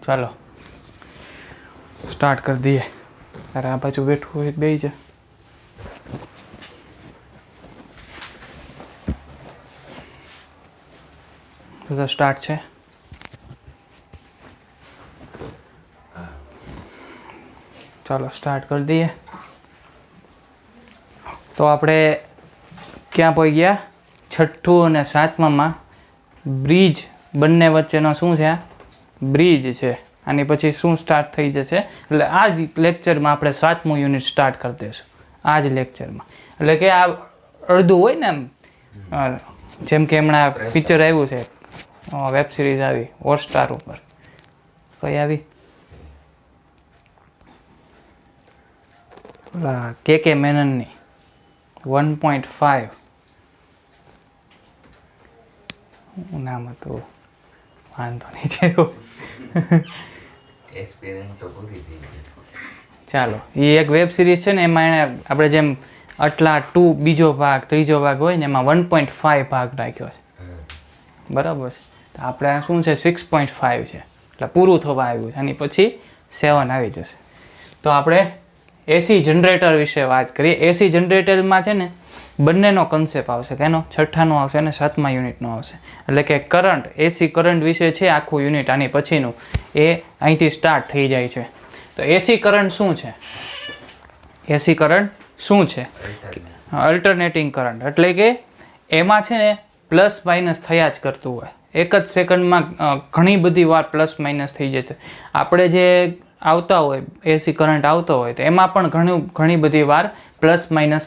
चलो स्टार्ट कर दिए। अरे आ बाजू बैठू हो बे जा। तो स्टार्ट है। चलो स्टार्ट कर दिए। तो આપણે ક્યાં પહોંચી ગયા? છઠ્ઠું અને સાતમામાં બ્રિજ બંને વચ્ચેનો શું છે? બ્રિજ છે। આની પછી શું સ્ટાર્ટ થઈ જશે? એટલે આ જ લેક્ચરમાં આપણે 7મું યુનિટ સ્ટાર્ટ કરી દઈશું આ જ લેક્ચરમાં। એટલે કે આ અડધું હોય ને એમ, જેમ કે હમણાં પિક્ચર આવ્યું છે, વેબ સિરીઝ આવી હોટસ્ટાર ઉપર, કઈ આવી? કે મેનનની 1.5 નામ હતું, વાંધો નહીં છે। ચાલો, એ એક વેબ સિરીઝ છે ને, એમાં એને આપણે જેમ આટલા 2 બીજો ભાગ ત્રીજો ભાગ હોય ને, એમાં 1.5 ભાગ રાખ્યો છે, બરાબર છે। તો આપણે શું છે 6.5 છે, એટલે પૂરું થવા આવ્યું છે, આની પછી 7 આવી જશે। તો આપણે એસી જનરેટર વિશે વાત કરીએ। એસી જનરેટરમાં છે ને બંનેનો કન્સેપ્ટ આવશે, કેનો? છઠ્ઠાનો આવશે અને 7મા યુનિટનો આવશે। એટલે કે કરંટ, એસી કરંટ વિશે છે આખું યુનિટ, આની પછીનું એ અહીંથી સ્ટાર્ટ થઈ જાય છે। તો એસી કરંટ શું છે? એસી કરંટ શું છે? અલ્ટરનેટિંગ કરંટ, એટલે કે એમાં છે ને પ્લસ માઇનસ થયા જ કરતું હોય, એક જ સેકન્ડમાં ઘણી બધી વાર પ્લસ માઇનસ થઈ જશે। આપણે જે આવતા હોય એસી કરંટ આવતો હોય તો એમાં પણ ઘણી બધી વાર પ્લસ માઇનસ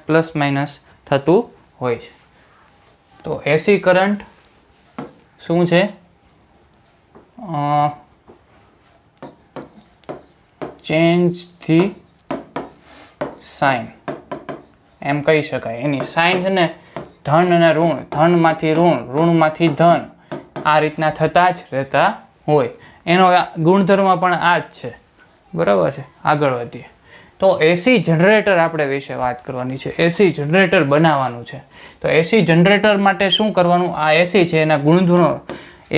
થતું હોય છે। તો એસી કરંટ શું છે? ચેન્જ ધી સાઇન એમ કહી શકાય। એની સાઇન છે ને ધન અને ઋણ, ધનમાંથી ઋણ, ઋણમાંથી ધન, આ રીતના થતા જ રહેતા હોય। એનો ગુણધર્મ પણ આ જ છે, બરાબર છે। આગળ વધીએ તો એસી જનરેટર આપણે વિશે વાત કરવાની છે। એસી જનરેટર બનાવવાનું છે। તો એસી જનરેટર માટે શું કરવાનું? આ એસી છે એના ગુણધર્મો।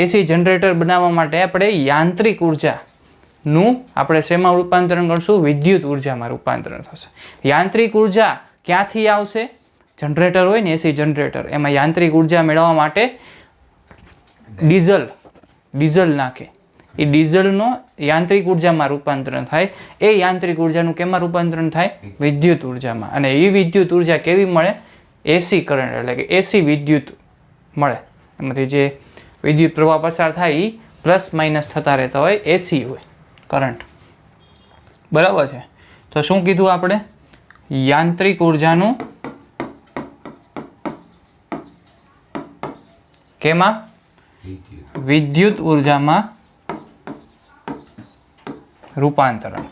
એસી જનરેટર બનાવવા માટે આપણે યાંત્રિક ઉર્જાનું આપણે શેમાં રૂપાંતરણ કરશું? વિદ્યુત ઉર્જામાં રૂપાંતરણ થશે। યાંત્રિક ઉર્જા ક્યાંથી આવશે? જનરેટર હોય ને એસી જનરેટર, એમાં યાંત્રિક ઉર્જા મેળવવા માટે ડીઝલ નાખે, એ ડીઝલનો યાંત્રિક ઉર્જામાં રૂપાંતરણ થાય। એ યાંત્રિક ઉર્જાનું કેમાં રૂપાંતરણ થાય? વિદ્યુત ઉર્જામાં। અને એ વિદ્યુત ઉર્જા કેવી મળે? એસી કરંટ, એટલે કે એસી વિદ્યુત મળે। એમાંથી જે વિદ્યુત પ્રવાહ પસાર થાય એ પ્લસ માઇનસ થતા રહેતા હોય, એસી હોય કરંટ, બરાબર છે। તો શું કીધું આપણે? યાંત્રિક ઉર્જાનું કેમાં? વિદ્યુત ઉર્જામાં રૂપાંતરણ,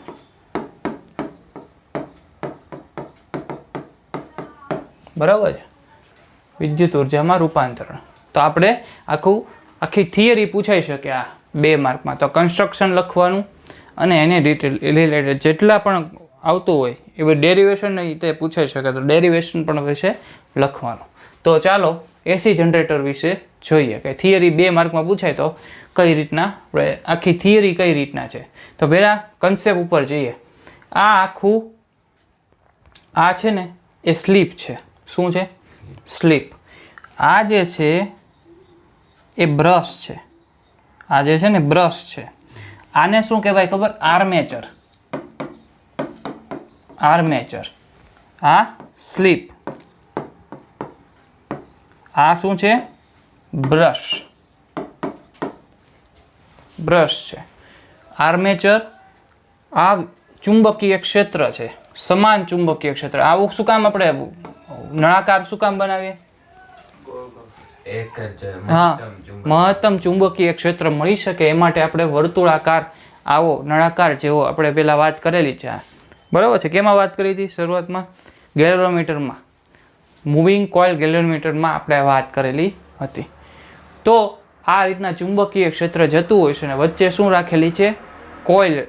બરાબર છે। વિદ્યુત ઉર્જામાં રૂપાંતરણ। તો આપણે આખી થિયરી પૂછાઈ શકે આ 2 માર્કમાં। તો કન્સ્ટ્રક્શન લખવાનું અને એને રિલેટેડ જેટલા પણ આવતું હોય એ ડેરિવેશન તે પૂછાઈ શકે, તો ડેરિવેશન પણ વિશે લખવાનું। તો ચાલો એસી જનરેટર વિશે જોઈએ કે થિયરી 2 માર્કમાં પૂછાય તો કઈ રીતના આપણે આખી થિયરી કઈ રીતના છે। તો પહેલાં કન્સેપ્ટ ઉપર જઈએ। આ છે ને એ સ્લીપ છે। શું છે? સ્લીપ। આ જે છે એ બ્રશ છે, આ જે છે ને બ્રશ છે, આને શું કહેવાય ખબર? આર્મેચર। આ સ્લીપ, આ શું છે? બ્રશ છે। આર્મેચર આ ચુંબકીય ક્ષેત્ર છે, સમાન ચુંબકીય ક્ષેત્ર। આવું શું કામ આપણે નળાકાર શું કામ બનાવીએ? મહત્તમ ચુંબકીય ક્ષેત્ર મળી શકે એ માટે આપણે વર્તુળાકાર આવો નળાકાર જેવો આપણે પહેલા વાત કરેલી છે, બરાબર છે। કેમાં વાત કરી હતી શરૂઆતમાં? ગેલેનોમીટરમાં, મૂવિંગ કોઇલ ગેલેનોમીટરમાં આપણે વાત કરેલી હતી। તો આ રીતના ચુંબકીય ક્ષેત્ર જતું હોય છે અને વચ્ચે શું રાખેલી છે? કોઇલ,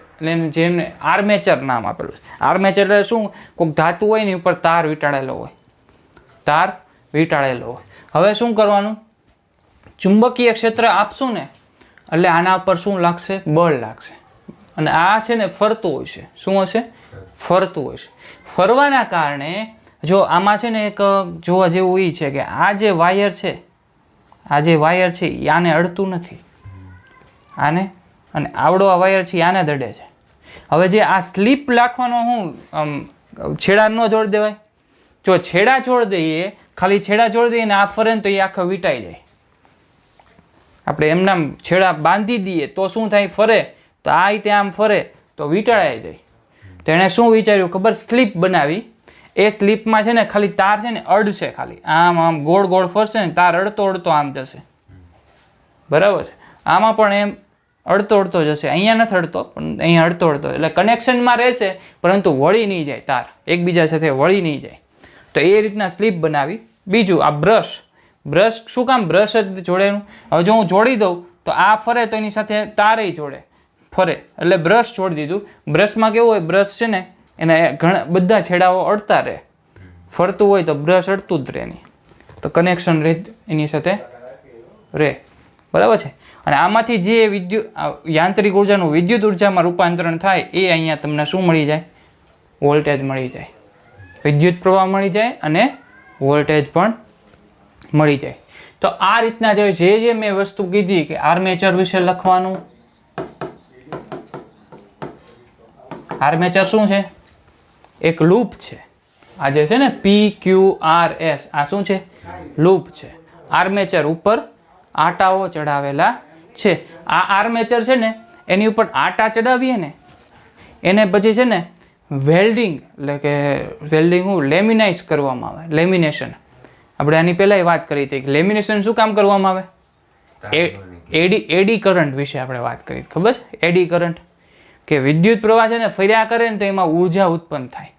જેને આર્મેચર નામ આપેલું છે। આર્મેચર એટલે શું? કોઈક ધાતુ હોય ને ઉપર તાર વીંટાળેલો હોય। હવે શું કરવાનું? ચુંબકીય ક્ષેત્ર આપશું ને એટલે આના ઉપર શું લાગશે? બળ લાગશે। અને આ છે ને ફરતું હોય છે. શું હશે? ફરતું હોય છે. ફરવાના કારણે જો આમાં છે ને એક જોવા જેવું એ છે કે આ જે વાયર છે એ આને અડતું નથી આને, અને આવડો આ વાયર છે આને દડે છે. હવે જે આ સ્લીપ રાખવાનો હું છેડા ન જોડી દેવાય? જો છેડા જોડી દઈએ, ખાલી છેડા જોડી દઈએ ને આ ફરે ને તો એ આખો વીંટાઈ જાય. આપણે એમના છેડા બાંધી દઈએ તો શું થાય? ફરે તો આ રીતે આમ ફરે તો વીંટાળાઈ જાય. તો એણે શું વિચાર્યું ખબર? સ્લીપ બનાવી. એ સ્લીપમાં છે ને ખાલી તાર છે ને અડશે, ખાલી આમ આમ ગોળ ગોળ ફરશે ને તાર અડતો અડતો આમ જશે. બરાબર છે? આમાં પણ એમ અડતો અડતો જશે. અહીંયા નથી અડતો પણ અહીંયા અડતો અડતો, એટલે કનેક્શનમાં રહેશે પરંતુ વળી નહીં જાય, તાર એકબીજા સાથે વળી નહીં જાય. તો એ રીતના સ્લીપ બનાવી. બીજું આ બ્રશ શું કામ? બ્રશ જ જોડેનું. હવે જો હું જોડી દઉં તો આ ફરે તો એની સાથે તારે જોડે ફરે, એટલે બ્રશ જોડી દીધું. બ્રશમાં કેવું હોય? બ્રશ છે ને એને ઘણા બધા છેડાઓ અડતા રહે, ફરતું હોય તો બ્રશ અડતું જ રહે નહીં, તો કનેક્શન રહે એની સાથે રહે. બરાબર છે? અને આમાંથી જે યાંત્રિક ઉર્જાનું વિદ્યુત ઉર્જામાં રૂપાંતરણ થાય એ અહીંયા તમને શું મળી જાય? વોલ્ટેજ મળી જાય, વિદ્યુત પ્રવાહ મળી જાય અને વોલ્ટેજ પણ મળી જાય. તો આ રીતના જે મેં વસ્તુ કીધી કે આર્મેચર વિશે લખવાનું. આર્મેચર શું છે? એક લૂપ છે. આ જે છે ને PQRS, આ શું છે? લૂપ છે. આર્મેચર ઉપર આટાઓ ચડાવેલા છે. આ આર્મેચર છે ને એની ઉપર આટા ચડાવીએ ને એને પછી છે ને વેલ્ડિંગ, એટલે કે વેલ્ડિંગ લેમિનાઇઝ કરવામાં આવે. લેમિનેશન આપણે આની પહેલાં વાત કરી હતી કે લેમિનેશન શું કામ કરવામાં આવે? એડી કરંટ વિશે આપણે વાત કરી, ખબર છે? એડી કરંટ કે વિદ્યુત પ્રવાહ છે ને ફર્યા કરે ને તો એમાં ઉર્જા ઉત્પન્ન થાય.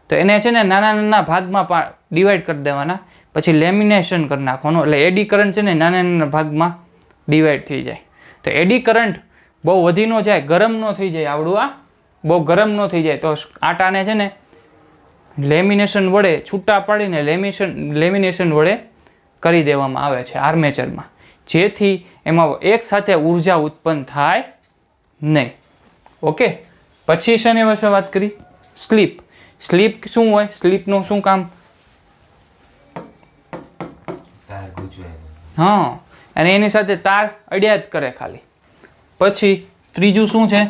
તો એને છે ને નાના નાના ભાગમાં ડિવાઈડ કરી દેવાના, પછી લેમિનેશન કરી નાખવાનું, એટલે એડી કરંટ છે ને નાના નાના ભાગમાં ડિવાઈડ થઈ જાય. તો એડી કરંટ બહુ વધી ન જાય, ગરમ ન થઈ જાય, આવડું આ બહુ ગરમ ન થઈ જાય, તો આટાને છે ને લેમિનેશન વડે છૂટા પાડીને લેમિનેશન વડે કરી દેવામાં આવે છે આર્મેચરમાં, જેથી એમાં એક સાથે ઉર્જા ઉત્પન્ન થાય નહીં. ઓકે, પછી શેની વિશે વાત કરી? સ્લીપ. સ્લીપ શું હોય? સ્લીપનું શું કામ? હા, અને એની સાથે તાર અડ્યા જ કરે ખાલી. પછી ત્રીજું શું છે?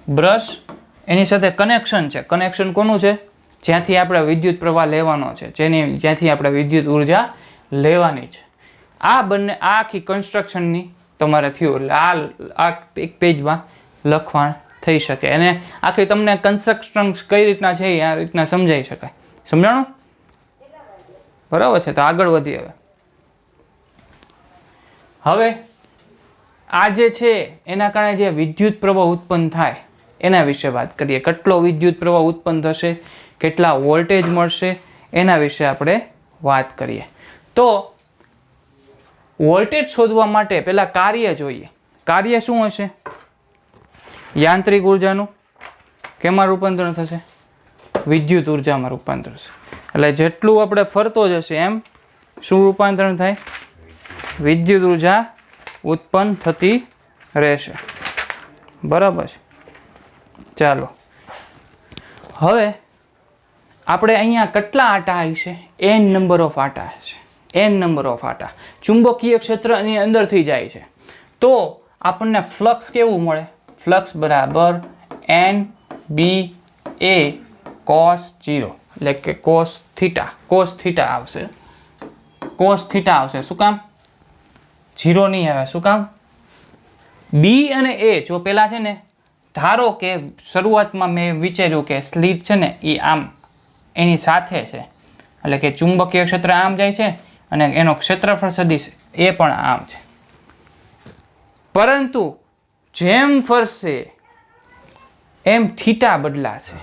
બ્રશ એની સાથે કનેક્શન છે. કનેક્શન કોનું છે? જ્યાંથી આપણે વિદ્યુત પ્રવાહ લેવાનો છે, જ્યાંથી આપણે વિદ્યુત ઉર્જા લેવાની છે. આ બંને આખી કન્સ્ટ્રક્શનની તમારે થયું, એટલે આ એક પેજમાં લખવાનું થઈ શકે. અને આખી તમને કન્સ્ટ્રક્શન કઈ રીતના છે એ આ રીતના સમજાઈ શકાય. સમજાણું? બરાબર છે? તો આગળ વધીએ. હવે આ જે છે એના કારણે જે વિદ્યુત પ્રવાહ ઉત્પન્ન થાય એના વિશે વાત કરીએ. કેટલો વિદ્યુત પ્રવાહ ઉત્પન્ન થશે, કેટલા વોલ્ટેજ મળશે, એના વિશે આપણે વાત કરીએ. તો વોલ્ટેજ શોધવા માટે પહેલાં કાર્ય જોઈએ. કાર્ય શું હશે? યાંત્રિક ઉર્જાનું કેમાં રૂપાંતરણ થશે? વિદ્યુત ઉર્જામાં રૂપાંતર થશે. એટલે જેટલું આપણે ફરતો જશે એમ શું રૂપાંતરણ થાય? વિદ્યુત ઉર્જા ઉત્પન્ન થતી રહેશે. બરાબર છે? ચાલો, હવે આપણે અહીંયા કેટલા આટા હશે? n નંબર ઓફ આટા હશે. n નંબર ઓફ આટા ચુંબકીય ક્ષેત્રની અંદર થઈ જાય છે. તો આપણને ફ્લક્સ કેવું મળે? ફ્લક્સ બરાબર NBA cos 0, એટલે કે cos થીટા આવશે. cos થીટા આવશે. શું કામ? 0 નહીં આવે. શું કામ? B અને A જો પેલા છે ને, ધારો કે શરૂઆતમાં મેં વિચાર્યું કે સ્લીટ છે ને એ આમ એની સાથે છે, એટલે કે ચુંબકીય ક્ષેત્ર આમ જાય છે અને એનો ક્ષેત્રફળ સદિશ એ પણ આમ છે. પરંતુ જેમ ફરશે એમ થીટા બદલાશે.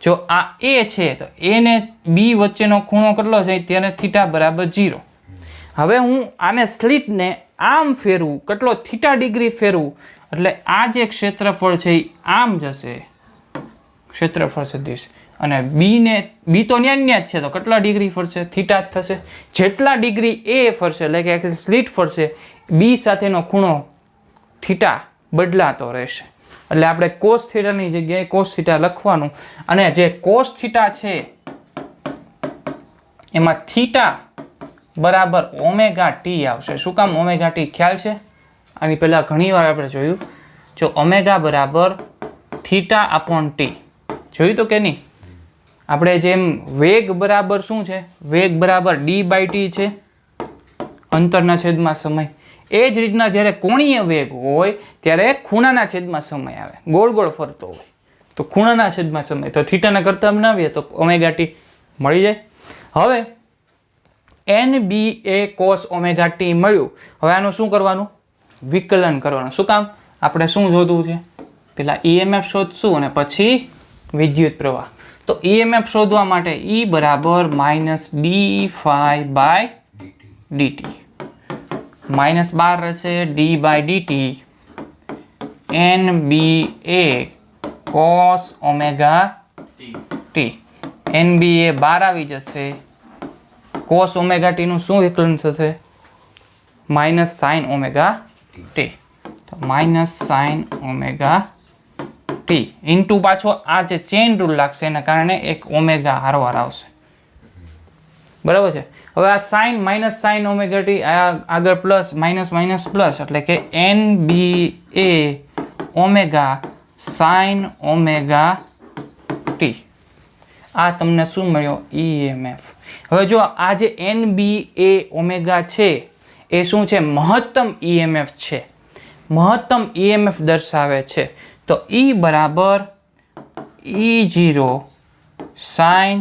જો આ A છે તો A ને B વચ્ચેનો ખૂણો કેટલો છે? ત્યારે થીટા બરાબર 0. હવે હું આને સ્લીટને આમ ફેરવું, કેટલો થીટા ડિગ્રી ફેરવું, એટલે આ જે ક્ષેત્રફળ છે એ આમ જશે, ક્ષેત્રફળ સદિશ. અને B તો ન્યા જ છે, તો કેટલા ડિગ્રી ફરશે? થીટા જ થશે. જેટલા ડિગ્રી A ફરશે, એટલે કે સ્લીટ ફરશે, B સાથેનો ખૂણો થીટા બદલાતો રહેશે. એટલે આપણે કોસ થીટાની જગ્યાએ કોસ થીટા લખવાનું, અને જે કોસ થીટા છે એમાં થીટા બરાબર ઓમેગા ટી આવશે. શું કામ ઓમેગા ટી ખ્યાલ છે? આની પહેલાં ઘણીવાર આપણે જોયું. જો ઓમેગા બરાબર થીટા અપોન ટી જોયું તો કે નહીં? આપણે જેમ વેગ બરાબર શું છે? વેગ બરાબર d/t છે, અંતરના છેદમાં સમય. એ જ રીતના જ્યારે કોણીય વેગ હોય ત્યારે ખૂણાના છેદમાં સમય આવે. ગોળ ગોળ ફરતો હોય તો ખૂણાના છેદમાં સમય. તો થીટાના કરતા બનાવીએ તો ઓમેગા ટી મળી જાય. હવે NBA cos ઓમેગા ટી મળ્યું. હવે આનું શું કરવાનું? વિકલન કરવાનું. શું કામ? આપણે શું શોધવું છે? પેલા EMF શોધશું અને પછી વિદ્યુત પ્રવાહ. તો EMF શોધવા માટે E બરાબર -d∅/dt. -12 રહેશે d/dt NBA cos omega T. NBA 12 આવી જશે. cos ઓમેગા ટી નું શું વિકલન થશે? -sin omega T. તો -sin ઓમેગા ટી ઇન્ટુ પાછો આ જે ચેન રૂલ લાગશે એના કારણે એક ઓમેગા હારવાર આવશે. બરાબર છે. હવે આ sine minus sine omega T આગળ પ્લસ માઇનસ માઇનસ પ્લસ એટલે કે NBA omega sine omega T. આ તમને શું મળ્યો? EMF. હવે જો આ જે NBA ઓમેગા છે એ શું છે? મહત્તમ EMF છે, મહત્તમ EMF દર્શાવે છે. તો E બરાબર E0 સાઇન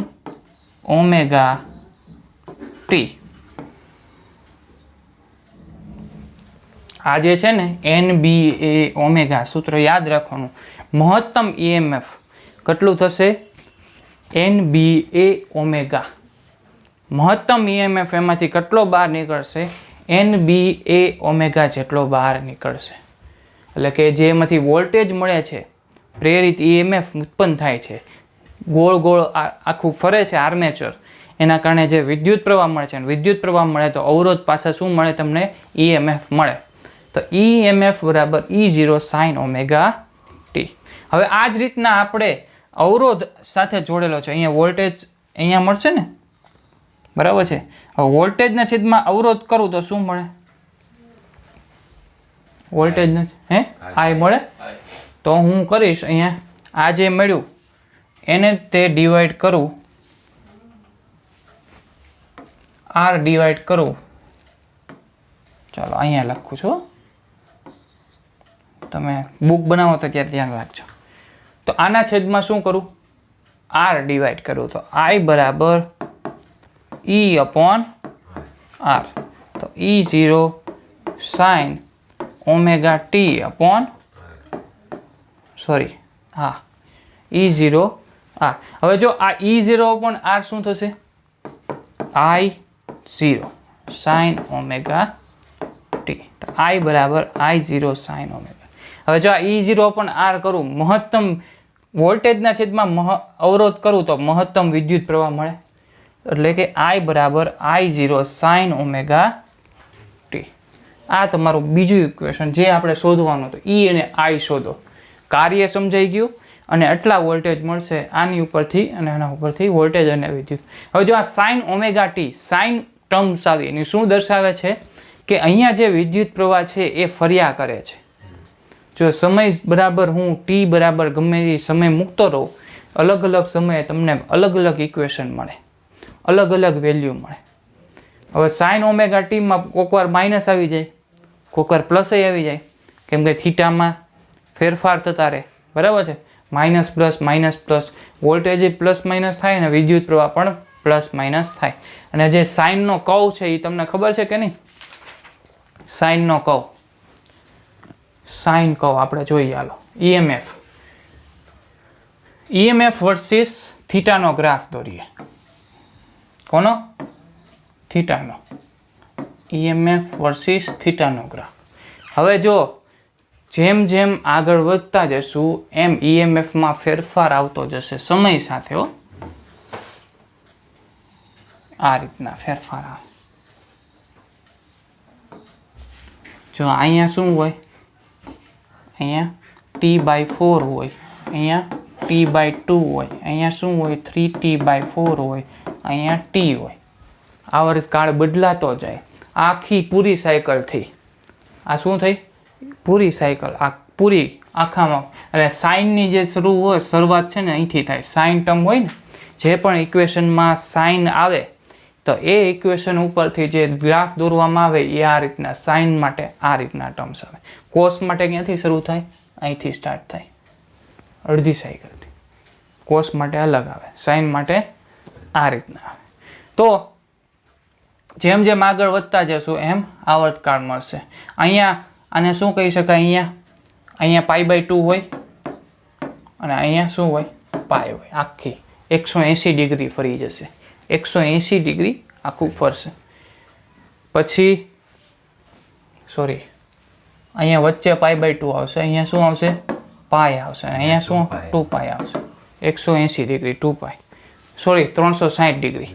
ઓમેગા ટી. આ જે છે ને NBA ઓમેગા સૂત્ર યાદ રાખવાનું. મહત્તમ EMF કેટલું થશે? NBA omega. મહત્તમ EMF એમાંથી કેટલો બહાર નીકળશે? NBA ઓમેગા જેટલો બહાર નીકળશે. એટલે કે જેમાંથી વોલ્ટેજ મળે છે, પ્રેરિત EMF ઉત્પન્ન થાય છે, ગોળ ગોળ આખું ફરે છે આર્મેચર, એના કારણે જે વિદ્યુત પ્રવાહ મળે છે, વિદ્યુત પ્રવાહ મળે તો અવરોધ પાસે શું મળે? તમને EMF મળે. તો EMF બરાબર E0 સાઇન ઓમેગા ટી. હવે આ જ રીતના આપણે અવરોધ સાથે જોડેલો છે. અહીંયા વોલ્ટેજ અહીંયા મળશે ને, બરાબર છે. હવે વોલ્ટેજના છેદમાં અવરોધ કરું તો શું મળે? વોલ્ટેજ નથી I મળે. તો હું કરીશ અહીંયા આ જે મળ્યું એને તે ડિવાઈડ કરું, R ડિવાઈડ કરું. ચાલો અહીંયા લખું છું, તમે બુક બનાવો તો ત્યારે ધ્યાન રાખજો. તો આના છેદમાં શું કરું? R ડિવાઈડ કરું. તો I બરાબર E અપોન R. તો E0 sign omega t upon E0 R. હવે જો આ E0 અપોન R શું થશે? I0 sign omega T. તો I બરાબર I0 સાઇન ઓમેગા. હવે જો આ E0 અપોન R કરું, મહત્તમ વોલ્ટેજના છેદમાં અવરોધ કરું તો મહત્તમ વિદ્યુત પ્રવાહ મળે. એટલે કે I બરાબર I0 સાઇન ઓમેગા ટી. આ તમારું બીજું ઇક્વેશન જે આપણે શોધવાનું હતું. E અને I શોધો. કાર્ય સમજાઈ ગયું અને આટલા વોલ્ટેજ મળશે આની ઉપરથી અને આના ઉપરથી વોલ્ટેજ અને વિદ્યુત. હવે જો આ sine omega T sine terms આવી એની શું દર્શાવે છે? કે અહીંયા જે વિદ્યુત પ્રવાહ છે એ ફર્યા કરે છે. જો સમય બરાબર હું ટી બરાબર ગમે એ સમય મૂકતો રહું, અલગ અલગ સમયે તમને અલગ અલગ ઇક્વેશન મળે, અલગ અલગ વેલ્યુ મળે. હવે સાઇન ઓમેગા ટીમાં કોકવાર માઇનસ આવી જાય, કોકવાર પ્લસ આવી જાય, કેમ કે થીટામાં ફેરફાર થતા રહે. બરાબર છે. Minus plus voltage plus minus થાય અને વિદ્યુત પ્રવાહ પણ પ્લસ માઇનસ થાય. અને જે સાઇનનો કર્વ છે એ તમને ખબર છે કે નહીં? સાઇનનો કર્વ, સાઇન કર્વ આપણે જોઈએ. હાલો EMF વર્સિસ થીટાનો ગ્રાફ દોરીએ. કોનો? થીટાનો. EMF વર્સિસ થીટાનો ગ્રાફ. હવે જો જેમ જેમ આગળ વધતા જશું એમ EMFમાં ફેરફાર આવતો જશે સમય સાથે. આ રીતના ફેરફાર આવે. જો અહીંયા શું હોય? અહીંયા t/4 હોય, અહીંયા t/2 હોય, અહીંયા શું હોય 3t/4 હોય, અહીંયા t હોય. આવર્તકાળ બદલાતો જાય આખી પૂરી સાયકલ થઈ. આ શું થઈ? પૂરી સાયકલ. આ પૂરી આખામાં. અને સાઇનની જે શરૂઆત છે ને અહીંથી થાય. સાઇન ટર્મ હોય ને, જે પણ ઇક્વેશનમાં સાઇન આવે તો એ ઇક્વેશન ઉપરથી જે ગ્રાફ દોરવામાં આવે એ આ રીતના, સાઇન માટે આ રીતના ટર્મ્સ આવે. કોસ માટે ક્યાંથી શરૂ થાય? અહીંથી સ્ટાર્ટ થાય, અડધી સાયકલથી. કોસ માટે અલગ આવે, સાઇન માટે આ રીતના આવે. તો જેમ જેમ આગળ વધતા જશું એમ આવર્તકાળ મળશે. અહીંયા આને શું કહી શકાય? અહીંયા π/2 હોય અને અહીંયા શું હોય? પાય હોય. આખી 180 ડિગ્રી ફરી જશે, 180 ડિગ્રી આખું ફરશે. પછી અહીંયા વચ્ચે π/2 આવશે, અહીંયા શું આવશે? પાય આવશે, અહીંયા શું 2π આવશે. 180 ડિગ્રી 2π, 360 ડિગ્રી,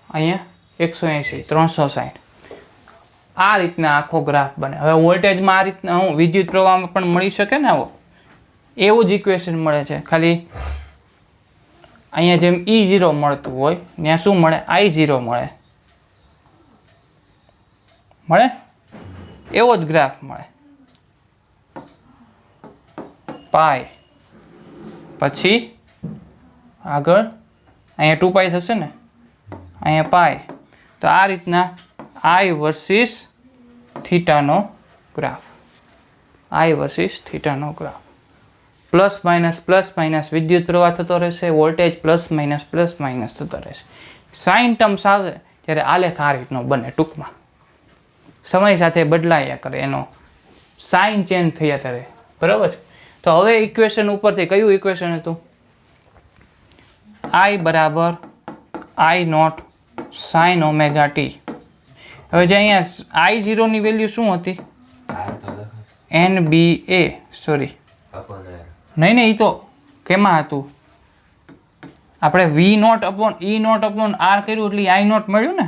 અહીંયા 180 360. આ રીતના આખો ગ્રાફ બને. હવે વોલ્ટેજમાં આ રીતના વિદ્યુત પ્રવાહમાં પણ મળી શકે ને આવો, એવું જ ઇક્વેશન મળે છે. ખાલી અહીંયા જેમ E0 મળતું હોય ત્યાં શું મળે? I0 મળે. એવો જ ગ્રાફ મળે. પાય, પછી આગળ અહીંયા 2π થશે ને, અહીંયા પાય. તો આ રીતના I વર્સિસ થીટાનો ગ્રાફ. I વર્સિસ થીટાનો ગ્રાફ. પ્લસ માઇનસ વિદ્યુત પ્રવાહ થતો રહેશે, વોલ્ટેજ પ્લસ માઇનસ થતો રહેશે. સાઇન ટર્મ્સ આવે ત્યારે આલેખ આ રીતનો બને. ટૂંકમાં સમય સાથે બદલાયા કરે, એનો સાઇન ચેન્જ થયા ત્યારે. બરાબર છે? તો હવે ઇક્વેશન ઉપરથી કયું ઇક્વેશન હતું? I = I0 sin ωt. હવે જે અહીંયા I0 ની વેલ્યુ શું હતી? NBA. નહીં, એ તો કેમાં હતું? આપણે V0/E0/R કર્યું એટલે I0 મળ્યું ને.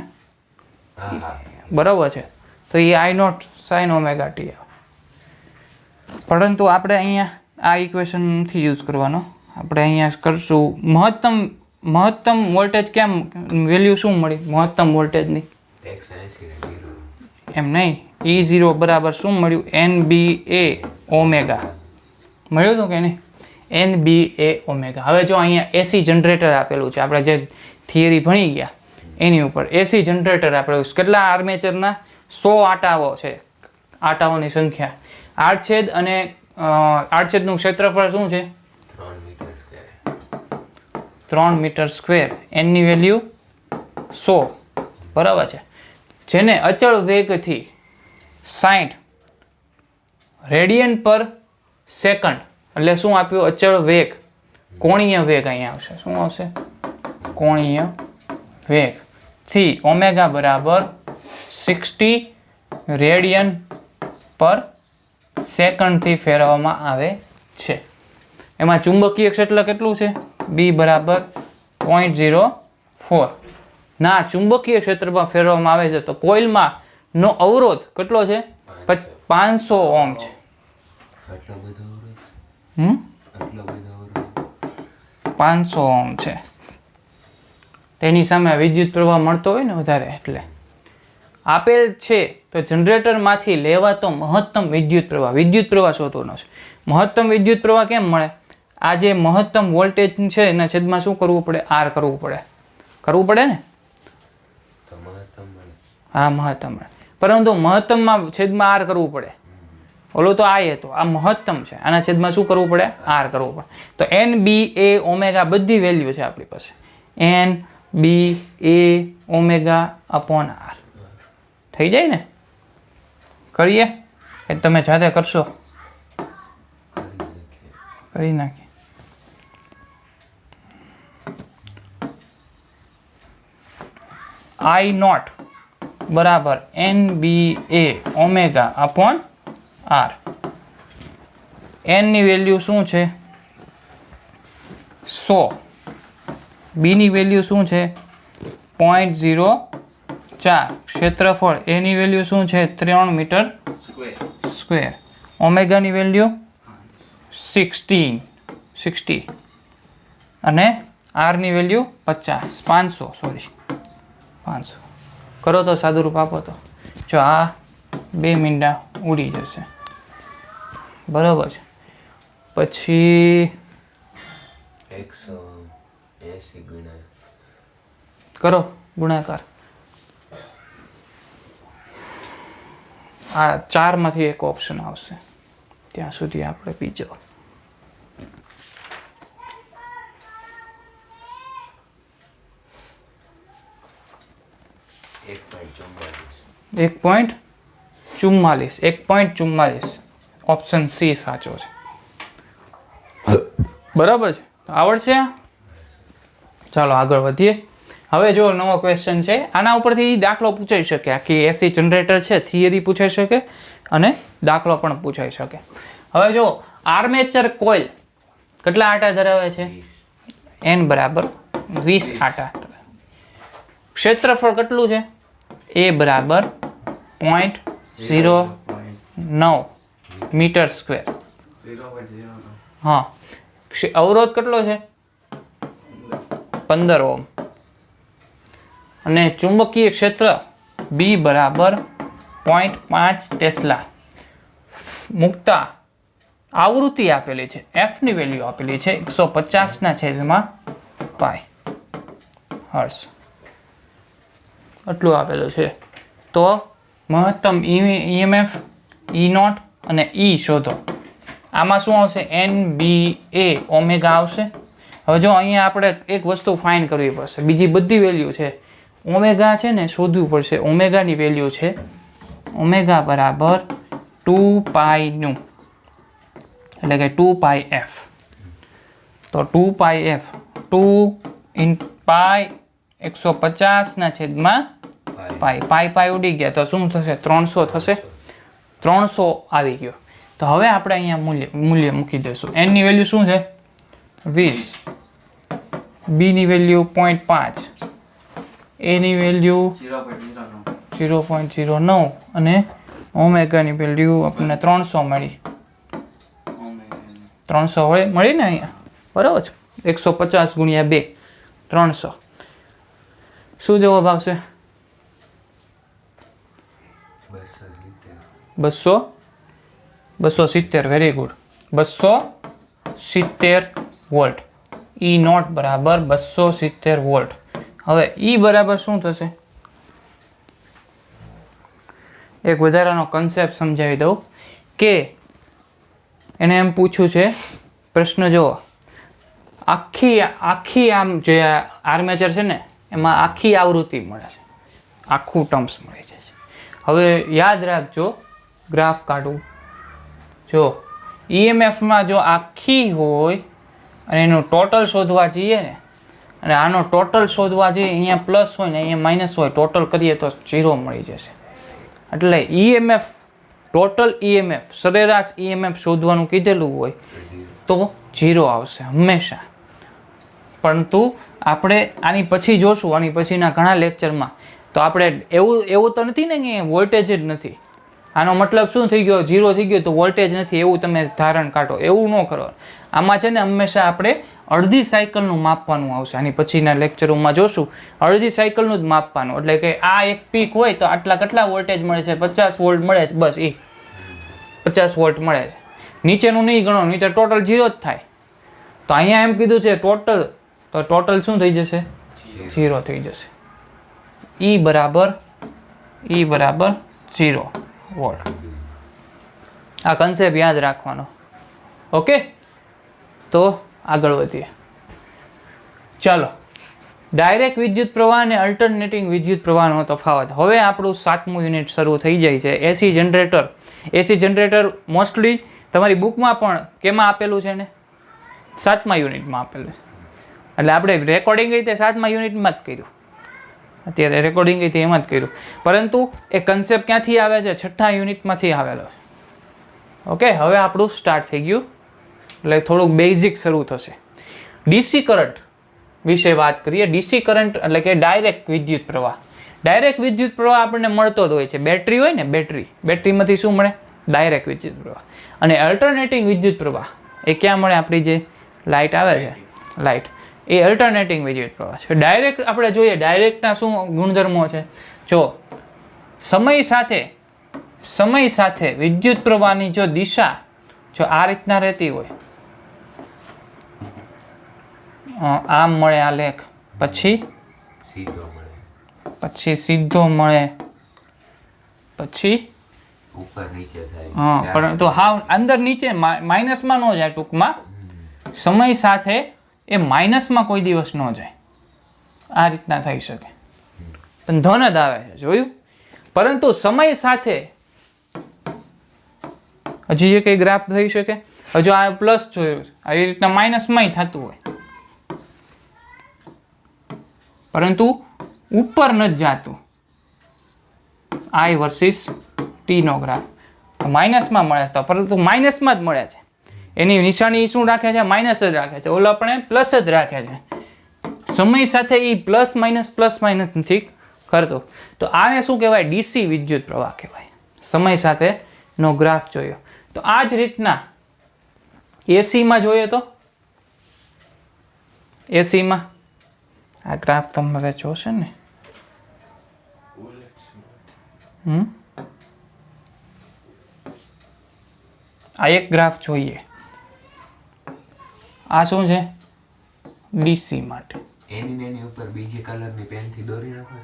બરાબર છે? તો એ I0 sin ωt. પરંતુ આપણે અહીંયા આ ઇક્વેશન નથી યુઝ કરવાનો. આપણે અહીંયા કરશું મહત્તમ વોલ્ટેજ. કેમ વેલ્યુ શું મળી મહત્તમ વોલ્ટેજની? એમ નહીં, E0 બરાબર શું મળ્યું? NBA ઓમેગા મળ્યું હતું કે નહીં? NBA omega. હવે જો અહીંયા એસી જનરેટર આપેલું છે, આપણે જે થિયરી ભણી ગયા એની ઉપર એસી જનરેટર આપેલું છે. કેટલા આર્મેચરના? 100 આટાઓ છે. આટાઓની સંખ્યા. આડછેદ અને આડછેદનું ક્ષેત્રફળ શું છે? 3 મીટર સ્ક્વેર. એનની વેલ્યુ 100. બરાબર છે? જેને અચળ વેગથી 60 રેડિયન પર સેકન્ડ, એટલે શું આપ્યું? અચળ વેગ. કોણીય વેગ અહીંયા આવશે. શું આવશે? કોણીય વેગ થી ઓમેગા બરાબર 60 રેડિયન પર સેકન્ડથી ફેરવવામાં આવે છે. એમાં ચુંબકીય ક્ષેત્ર કેટલું છે? B બરાબર 0.04 ના ચુંબકીય ક્ષેત્રમાં ફેરવવામાં આવે છે. તો કોઇલમાં નો અવરોધ કેટલો છે? 500 ઓહ્મ છે. 500 ઓહ્મ છે. તેની સામે વિદ્યુત પ્રવાહ મળતો હોય ને વધારે, એટલે આપેલ છે. તો જનરેટરમાંથી લેવાતો મહત્તમ વિદ્યુત પ્રવાહ શોધવાનો છે. મહત્તમ વિદ્યુત પ્રવાહ કેમ મળે? આ જે મહત્તમ વોલ્ટેજ છે એના છેદમાં શું કરવું પડે? R કરવું પડે ને. હા, મહત્તમ મળે. પરંતુ મહત્તમમાં છેદમાં R કરવું પડે. ઓલો તો I હતો, આ મહત્તમ છે. આના છેદમાં શું કરવું પડે? R કરવું પડે. તો NBA ઓમેગા બધી વેલ્યુ છે આપણી પાસે. NBA ઓમેગા/R થઈ જાય ને? કરીએ કે તમે જાતે કરશો? કરી નાખીએ. I0 બરાબર NBA ઓમેગા/R. N ની વેલ્યુ શું છે? 100. B ની વેલ્યુ શું છે? 0.04. ક્ષેત્રફળ A ની વેલ્યુ શું છે? 3 મીટર સ્ક્વેર. ઓમેગા ની વેલ્યુ 60 અને આરની વેલ્યુ 500 સોરી 500 કરો તો સાદુરૂપ આપો તો જો આ 2 મીંડા ઉડી જશે બરાબર છે પછી 180 ગુણ્યા કરો ગુણાકાર આ 4 માંથી એક ઓપ્શન આવશે ત્યાં સુધી આપણે બીજો 1.44 ઓપ્શન સી સાચો છે બરાબર છે આવડશે ચાલો આગળ વધીએ હવે જો નવો ક્વેશ્ચન છે આના ઉપરથી દાખલો પૂછાઈ શકે કે એસી જનરેટર છે થિયરી પૂછાઈ શકે અને દાખલો પણ પૂછાઈ શકે હવે જો આર્મેચર કોઇલ કેટલા આટા ધરાવે છે n બરાબર 20 આટા ક્ષેત્રફળ કેટલું છે a બરાબર 0.09 મીટર સ્ક્વેર હા અવરોધ કેટલો છે 15 ઓહ્મ અને ચુંબકીય ક્ષેત્ર B બરાબર 0.5 ટેસ્લા મુક્તા આવૃત્તિ આપેલી છે F ની વેલ્યુ આપેલી છે 150/π હર્ટ્ઝ આટલું આપેલું છે તો મહત્તમ EMF E0 અને E શોધો આમાં શું આવશે NBA ઓમેગા આવશે હવે જો અહીંયા આપણે એક વસ્તુ ફાઇન્ડ કરવી પડશે બીજી બધી વેલ્યુ છે ઓમેગા છે ને શોધવું પડશે ઓમેગાની વેલ્યુ છે ઓમેગા બરાબર 2π એટલે કે 2πf તો 2πf 2 × π 150/π ઉડી ગયા તો શું થશે 300 થશે 300 આવી ગયો તો હવે આપણે અહીંયા મૂલ્ય મૂકી દઈશું n ની વેલ્યુ શું છે 20 b ની વેલ્યુ 0.5 a ની વેલ્યુ 0.09 અને ઓમેગાની વેલ્યુ આપણને 300 મળી 300 મળી ને અહીંયા બરાબર છે 150 × 2 300 શું જવાબ આવશે 270 વેરી ગુડ 270 વોલ્ટ E0 બરાબર 270 વોલ્ટ હવે E બરાબર શું થશે એક વધારાનો કન્સેપ્ટ સમજાવી દઉં કે એને એમ પૂછ્યું છે પ્રશ્ન જુઓ આખી આમ જે આર્મેચર છે ને એમાં આખી આવૃત્તિ મળે છે આખું ટર્મ્સ મળી જાય છે હવે યાદ રાખજો ગ્રાફ કાઢવું જો EMFમાં જો આખી હોય અને એનું ટોટલ શોધવા જઈએ ને અને આનો ટોટલ શોધવા જઈએ અહીંયા પ્લસ હોય ને અહીંયા માઇનસ હોય ટોટલ કરીએ તો 0 મળી જશે એટલે EMF ટોટલ EMF સરેરાશ EMF શોધવાનું કીધેલું હોય તો 0 આવશે હંમેશા પરંતુ આપણે આની પછી જોશું આની પછીના ઘણા લેક્ચરમાં તો આપણે એવું તો નથી ને કે વોલ્ટેજ જ નથી આનો મતલબ શું થઈ ગયો 0 થઈ ગયો તો વોલ્ટેજ નથી એવું તમે ધારણ કાઢો એવું ન કરો આમાં છે ને હંમેશા આપણે અડધી સાયકલનું માપવાનું આવશે આની પછીના લેક્ચરોમાં જોશું અડધી સાયકલનું જ માપવાનું એટલે કે આ એક પીક હોય તો કેટલા વોલ્ટેજ મળે છે 50 વોલ્ટ મળે છે બસ 50 વોલ્ટ મળે છે નીચેનું નહીં ગણો નહીં તો ટોટલ 0 જ થાય તો અહીંયા એમ કીધું છે ટોટલ શું થઈ જશે 0 થઈ જશે E બરાબર 0 વોલ્ટ આ કન્સેપ્ટ યાદ રાખવાનો ઓકે તો આગળ વધીએ ચાલો ડાયરેક્ટ વિદ્યુત પ્રવાહ અને અલ્ટરનેટિંગ વિદ્યુત પ્રવાહનો તફાવત હવે આપણું 7મું યુનિટ શરૂ થઈ જાય છે એસી જનરેટર મોસ્ટલી તમારી બુકમાં પણ કેમાં આપેલું છે ને 7મા યુનિટમાં આપેલું છે એટલે આપણે રેકોર્ડિંગ રીતે 7મા યુનિટમાં જ કર્યું અત્યારે રેકોર્ડિંગ રીતે એમાં જ કર્યું પરંતુ એ કન્સેપ્ટ ક્યાંથી આવે છે 6થા યુનિટમાંથી આવેલો છે ઓકે હવે આપણું સ્ટાર્ટ થઈ ગયું એટલે થોડુંક બેઝિક શરૂ થશે ડીસી કરંટ વિશે વાત કરીએ ડીસી કરંટ એટલે કે ડાયરેક્ટ વિદ્યુત પ્રવાહ આપણને મળતો જ હોય છે બેટરી હોય ને બેટરીમાંથી શું મળે ડાયરેક્ટ વિદ્યુત પ્રવાહ અને અલ્ટરનેટિંગ વિદ્યુત પ્રવાહ એ ક્યાં મળે? આપણી જે લાઇટ આવે છે લાઇટ એ અલ્ટરનેટિંગ વિદ્યુત પ્રવાહ છે. ડાયરેક્ટ આપણે જોઈએ ડાયરેક્ટના શું ગુણધર્મો છે. જો સમય સાથે વિદ્યુત પ્રવાહની જો દિશા જો આ રીતના રહેતી હોય, આમ મળે આલેખ, પછી સીધો મળે, સીધો મળે, પછી ઉપર નીચે થાય. હા, પરંતુ હાવ અંદર નીચે માઇનસમાં ન જાય. ટૂંકમાં સમય સાથે એ માઇનસમાં કોઈ દિવસ ન જાય. આ રીતના થઈ શકે, પણ ધન જ આવે છે, જોયું. પરંતુ સમય સાથે હજી જે કંઈ ગ્રાફ થઈ શકે, હજુ આ પ્લસ જોયું, આવી રીતના માઇનસમાંય થતું હોય, પરંતુ ઉપર નથી જાતું. આઈ વર્સિસ ટી નો ગ્રાફ માઇનસમાં મળે છે, પરંતુ માઇનસમાં જ મળે છે. એની નિશાની શું રાખે છે? માઇનસ જ રાખે છે. ઓલો આપણે પ્લસ જ રાખે છે. સમય સાથે એ પ્લસ માઇનસ નથી કરતો. તો આને શું કહેવાય? ડીસી વિદ્યુત પ્રવાહ કહેવાય. સમય સાથે નો ગ્રાફ જોયો તો આ જ રીતના એસીમાં જોઈએ તો એસીમાં આ ગ્રાફ તમારે જોશે ને. આ એક ગ્રાફ જોઈએ. આ શું છે? ડીસી માટે. એની ઉપર બીજી કલરની પેનથી દોરી નાખો છો?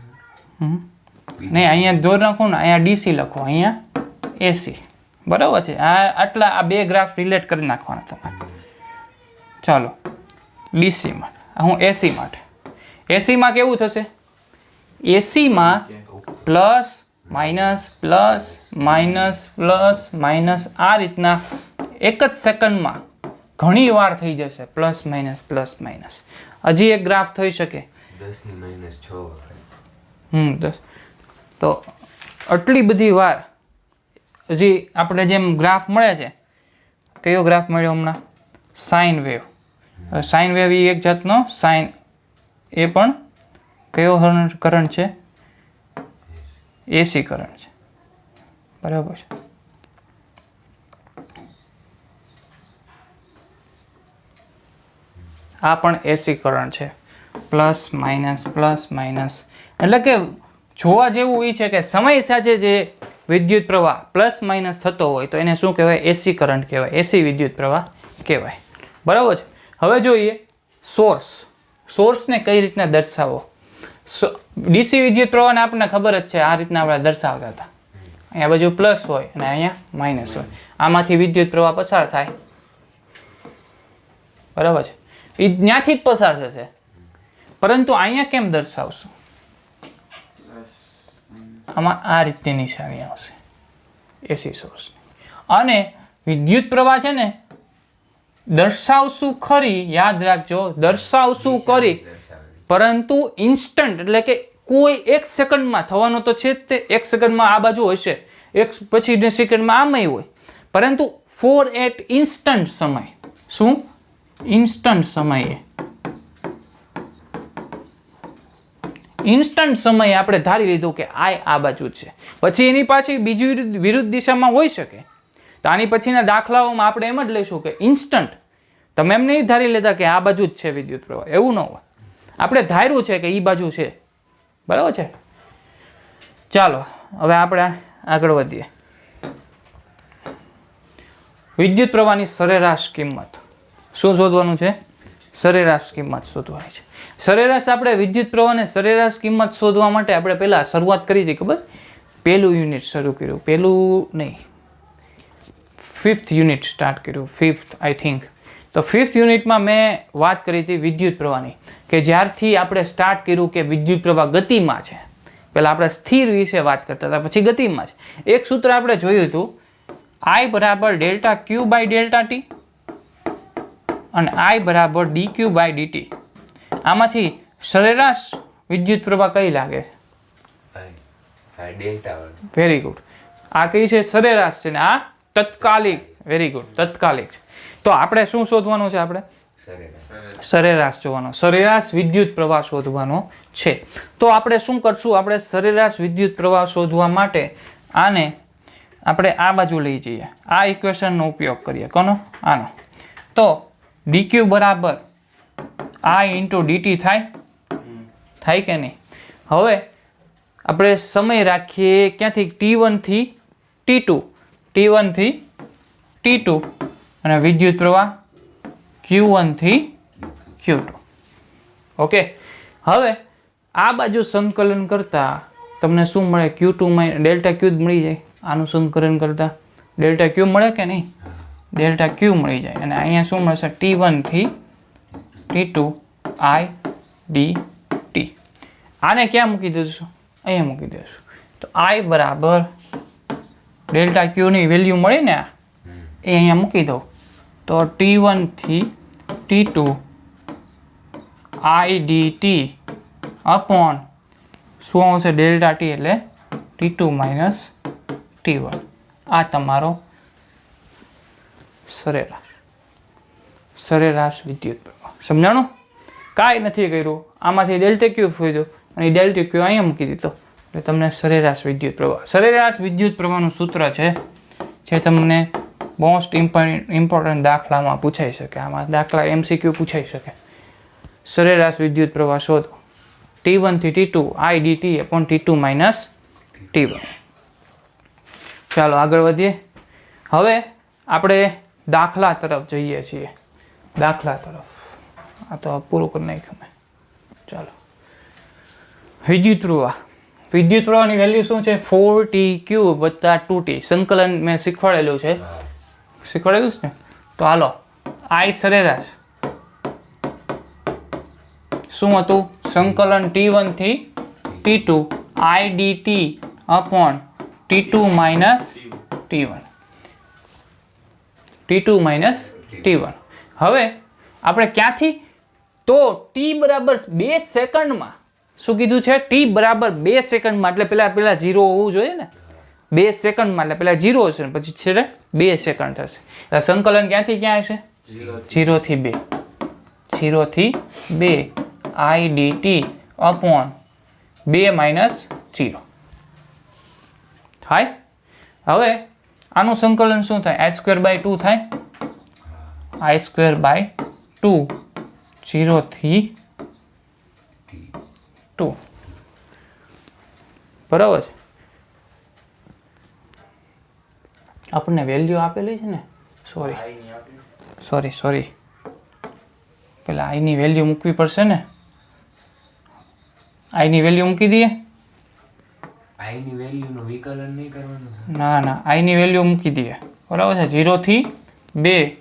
નહીં, અહીંયા દોર નાખો ને, અહીંયા ડીસી લખો, અહીંયા એસી. બરાબર છે. આ બે ગ્રાફ રિલેટ કરી નાખવાના તમારે. ચાલો, ડીસી માટે. હું એસી માટે. એસીમાં કેવું થશે? એસીમાં પ્લસ માઇનસ આ રીતના એક જ સેકન્ડમાં ઘણી વાર થઈ જશે. Plus minus. હજી એક ગ્રાફ થઈ શકે 10⁻6. 10. તો આટલી બધી વાર હજી આપણે જેમ ગ્રાફ મળે છે. કયો ગ્રાફ મળ્યો હમણાં? Sine wave. સાઇન વેવ એ એક જાતનો સાઇન, એ પણ કયો કરંટ છે? એસી કરંટ છે. બરાબર છે. આ પણ એસી કરંટ છે. Plus minus. એટલે કે જોવા જેવું એ છે કે સમય સાથે જે વિદ્યુત પ્રવાહ પ્લસ માઇનસ થતો હોય તો એને શું કહેવાય? એસી કરંટ કહેવાય, એસી વિદ્યુત પ્રવાહ કહેવાય. બરાબર છે. હવે જોઈએ સોર્સને કઈ રીતના દર્શાવો. ડીસી વિદ્યુત પ્રવાહને આપણને ખબર જ છે, આ રીતના આપણે દર્શાવતા હતા. અહીંયા બાજુ પ્લસ હોય અને અહીંયા માઇનસ હોય. આમાંથી વિદ્યુત પ્રવાહ પસાર થાય. બરાબર છે. એ ત્યાંથી જ પસાર થશે. પરંતુ અહીંયા કેમ દર્શાવશું? આમાં આ રીતની નિશાની આવશે એસી સોર્સની. અને વિદ્યુત પ્રવાહ છે ને દર્શાવશું ખરી, યાદ રાખજો, દર્શાવશું ખરી, પરંતુ ઇન્સ્ટન્ટ, એટલે કે કોઈ એક સેકન્ડમાં થવાનો તો છે જ તે. એક સેકન્ડમાં આ બાજુ હશે, એક પછી સેકન્ડમાં આમાંય હોય, પરંતુ ફોર એટ ઇન્સ્ટન્ટ સમય. શું? ઇન્સ્ટન્ટ સમયે. ઇન્સ્ટન્ટ સમયે આપણે ધારી લીધું કે આ બાજુ છે, પછી એની પાછી બીજી વિરુદ્ધ દિશામાં હોઈ શકે. તો આની પછીના દાખલાઓમાં આપણે એમ જ લઈશું કે ઇન્સ્ટન્ટ. તમે એમ નહીં ધારી લેતા કે આ બાજુ જ છે વિદ્યુત પ્રવાહ, એવું ન હોય. આપણે ધાર્યું છે કે એ બાજુ છે. બરાબર છે. ચાલો હવે આપણે આગળ વધીએ. વિદ્યુત પ્રવાહની સરેરાશ કિંમત. શું શોધવાનું છે? સરેરાશ કિંમત શોધવાની છે. સરેરાશ આપણે વિદ્યુત પ્રવાહને સરેરાશ કિંમત શોધવા માટે આપણે પહેલાં શરૂઆત કરી હતી, ખબર? પહેલું યુનિટ શરૂ કર્યું, પહેલું નહીં, 5th યુનિટ સ્ટાર્ટ કર્યું, 5th આઈ થિંક. તો 5th યુનિટમાં મેં વાત કરી હતી વિદ્યુત પ્રવાહની, કે જ્યારથી આપણે સ્ટાર્ટ કર્યું કે વિદ્યુત પ્રવાહ ગતિમાં છે. પહેલાં આપણે સ્થિર વિશે વાત કરતા હતા, પછી ગતિમાં છે. એક સૂત્ર આપણે જોયું હતું, I બરાબર delta Q by delta T અને I બરાબર dq બાય dt. આમાંથી સરેરાશ વિદ્યુત પ્રવાહ કઈ લાગે છે? Very good. આ કઈ છે? સરેરાશ છે ને આ તત્કાલિક. વેરી ગુડ, તત્કાલિક છે. તો આપણે શું શોધવાનું છે? આપણે સરેરાશ જોવાનો, સરેરાશ વિદ્યુત પ્રવાહ શોધવાનો છે. તો આપણે શું કરશું? આપણે સરેરાશ વિદ્યુત પ્રવાહ શોધવા માટે આને આપણે આ બાજુ લઈ જઈએ, આ ઇક્વેશનનો ઉપયોગ કરીએ. કોનો? આનો. તો dq બરાબર I ઇન્ટુ dt થાય કે નહીં? હવે આપણે સમય રાખીએ ક્યાંથી? t1 થી t2, t1 થી t2 અને વિદ્યુત પ્રવાહ q1 થી q2. ઓકે, હવે આ બાજુ સંકલન કરતા તમને શું મળે? q2 માઇનસ ડેલ્ટા q મળી જાય. આનું સંકલન કરતા ડેલ્ટા q મળે કે નહીં? ડેલ્ટા q મળી જાય. અને અહીંયા શું મળશે? t1 થી t2 I dt. આને ક્યાં મૂકી દઈશું? અહીંયા મૂકી દઈશું. તો I બરાબર ડેલ્ટા q ની વેલ્યુ મળી ને, એ અહીંયા મૂકી દઉં. તો t1 થી t2 I dt અપોન શું આવશે? ડેલ્ટા t એટલે t2 માઇનસ t1. આ તમારો સરેરાશ વિદ્યુત પ્રવાહ. સમજાણું? કાંઈ નથી કર્યું. આમાંથી ડેલ્ટા ક્યુ ફોડ્યો અને ડેલ્ટા ક્યુ અહીંયા મૂકી દીધો એટલે તમને સરેરાશ વિદ્યુત પ્રવાહ. સરેરાશ વિદ્યુત પ્રવાહનું સૂત્ર છે જે તમને મોસ્ટ ઇમ્પોર્ટન્ટ દાખલામાં પૂછાઈ શકે. આમાં દાખલા MCQ પૂછાઈ શકે. સરેરાશ વિદ્યુત પ્રવાહ શોધો. t1 થી t2 I dt upon t2 minus t1. ચાલો આગળ વધીએ. હવે આપણે દાખલા તરફ જઈએ છીએ. દાખલા તરફ. આ તો પૂરું કરી નાખ્યું મેં. ચાલો, વિદ્યુત પ્રવાહ. વિદ્યુત પ્રવાહની વેલ્યુ શું છે? 4t³ વત્તા 2t. સંકલન મેં શીખવાડેલું છે. શીખવાડેલું છે ને? તો હાલો, I સરેરાશ શું હતું? સંકલન t1 થી t2 I dt upon t2 minus t1. t2 minus t1. હવે આપણે ક્યાંથી? તો t બરાબર 2 સેકન્ડમાં. શું કીધું છે? t બરાબર 2 સેકન્ડમાં એટલે પેલા 0 હોવું જોઈએ ને. 2 સેકન્ડમાં એટલે પેલા 0 હશે ને પછી છેલ્લે 2 સેકન્ડ થશે. એટલે સંકલન ક્યાંથી ક્યાં હશે? 0 થી 2. 0 થી 2 I dt અપોન 2 માઇનસ 0 થાય. હવે આનું સંકલન શું થાય? I²/2 થાય. I²/2 0 થી 2. બરાબર છે. આપણને વેલ્યુ આપેલી છે ને? સોરી પેલા I ની વેલ્યુ મૂકવી પડશે ને. I ની વેલ્યુ મૂકી દઈએ. I ની વેલ્યુનું વિકલન નહીં કરવાનું. ના I ની વેલ્યુ મૂકી દઈએ. બરાબર છે. 0 થી 2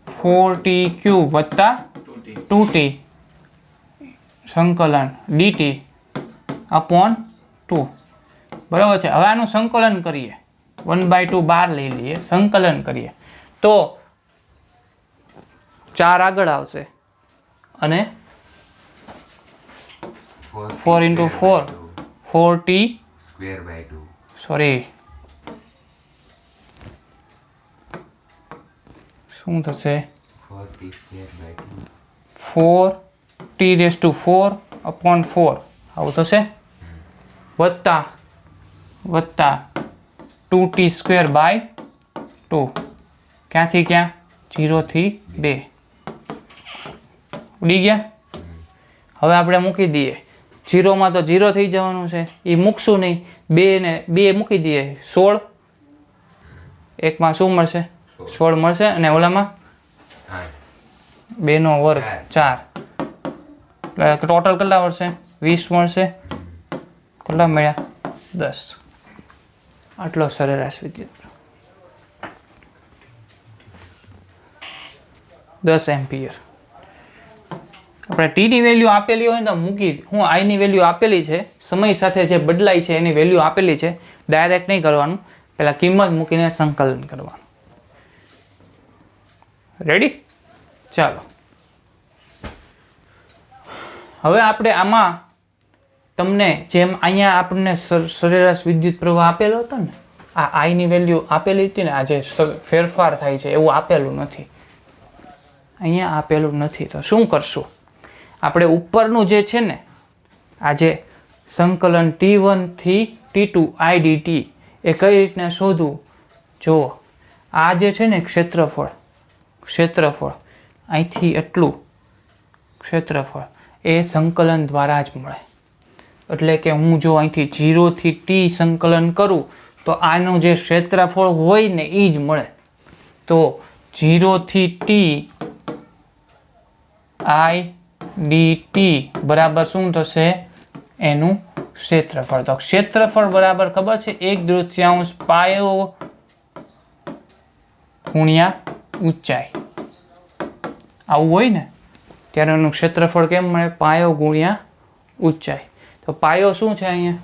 4t³ વત્તા 2t સંકલન dt અપોન 2. બરાબર છે. હવે આનું સંકલન કરીએ. 1/2 બહાર લઈ લઈએ, સંકલન કરીએ તો 4 આગળ આવશે અને 4 × 4 4t²/2. સોરી, શું થશે? 4t²/2 4t⁴ આવું થશે. વત્તા 2t²/2 ક્યાંથી ક્યાં? 0 થી 2. ઉડી ગયા. હવે આપણે મૂકી દઈએ. 0 માં તો 0 થઈ જવાનું છે, એ મૂકશું નહીં. 2 ને 2 મૂકી દઈએ. 16. એકમાં શું મળશે? 16 મળશે અને ઓલામાં 2 નો વર્ગ 4. એટલે ટોટલ કેટલા મળશે? 20 મળશે. કેટલા મળ્યા? 10. આટલો સરેરાશ વિદ્યુત 10 એમ્પિયર. આપણે t ની વેલ્યુ આપેલી હોય ને તો મૂકી. હું I ની વેલ્યુ આપેલી છે, સમય સાથે જે બદલાય છે એની વેલ્યુ આપેલી છે. ડાયરેક્ટ નહીં કરવાનું, પહેલા કિંમત મૂકીને સંકલન કરવાનું. રેડી? ચાલો, હવે આપણે આમાં તમને જેમ અહીંયા આપણને સરેરાશ વિદ્યુત પ્રવાહ આપેલો હતો ને, આ I ની વેલ્યુ આપેલી હતી ને, આ જે ફેરફાર થાય છે એવું આપેલું નથી. અહીંયા આપેલું નથી. તો શું કરશું? આપણે ઉપરનું જે છે ને, આ જે સંકલન t1 થી t2 I dt એ કઈ રીતના શોધવું? જુઓ, આ જે છે ને ક્ષેત્રફળ ક્ષેત્રફળ અહીંથી એટલું ક્ષેત્રફળ એ સંકલન દ્વારા જ મળે. એટલે કે હું જો અહીંથી 0 થી t સંકલન કરું તો આનું જે ક્ષેત્રફળ હોય ને એ જ મળે. તો 0 થી t I dt બરાબર શું થશે? એનું ક્ષેત્રફળ. તો ક્ષેત્રફળ બરાબર ખબર છે 1/3 પાયો ગુણ્યા ઊંચાઈ. આવું હોય ને ત્યારે એનું ક્ષેત્રફળ કેમ મળે? પાયો ગુણ્યા ઊંચાઈ. તો પાયો શું છે અહીંયા?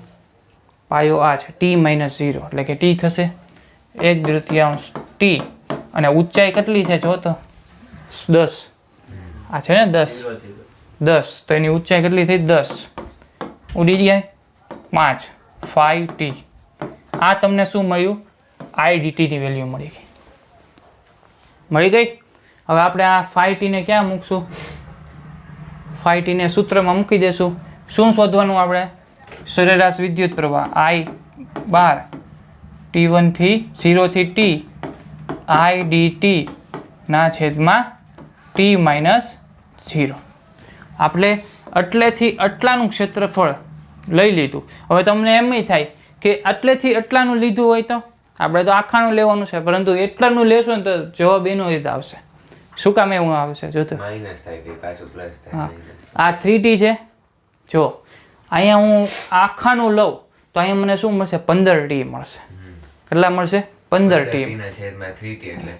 પાયો આ છે t - 0 એટલે કે t થશે 1/3 t અને ઊંચાઈ કેટલી છે જો તો 10. આ છે ને 10 તો એની ઊંચાઈ કેટલી થઈ? 10 ઉડી જાય 5 5t. આ તમને શું મળ્યું? I dt ની વેલ્યુ મળી ગઈ. હવે આપણે આ 5t ને ક્યાં મૂકશું? 5t ને સૂત્રમાં મૂકી દેશું. શું શોધવાનું આપણે? સરેરાશ વિદ્યુત પ્રવાહ I બાર t1 થી 0 થી t I dt ના છેદમાં t - 0. આપણે એટલેથી આટલાનું ક્ષેત્રફળ લઈ લીધું. હવે તમને એમ થાય કે એટલેથી આટલાનું લીધું હોય તો આપણે તો આખાનું લેવાનું છે, પરંતુ એટલાનું લેશો ને તો જવાબ એનો જ આવશે. શું કામ એવું આવશે? જો તો માઈનસ થાય કે પાછું પ્લસ થાય. હા, આ 3t છે. જો અહીંયા હું આખાનું લઉં તો અહીંયા મને શું મળશે? 15t મળશે. કેટલા મળશે? 15t. 3t એટલે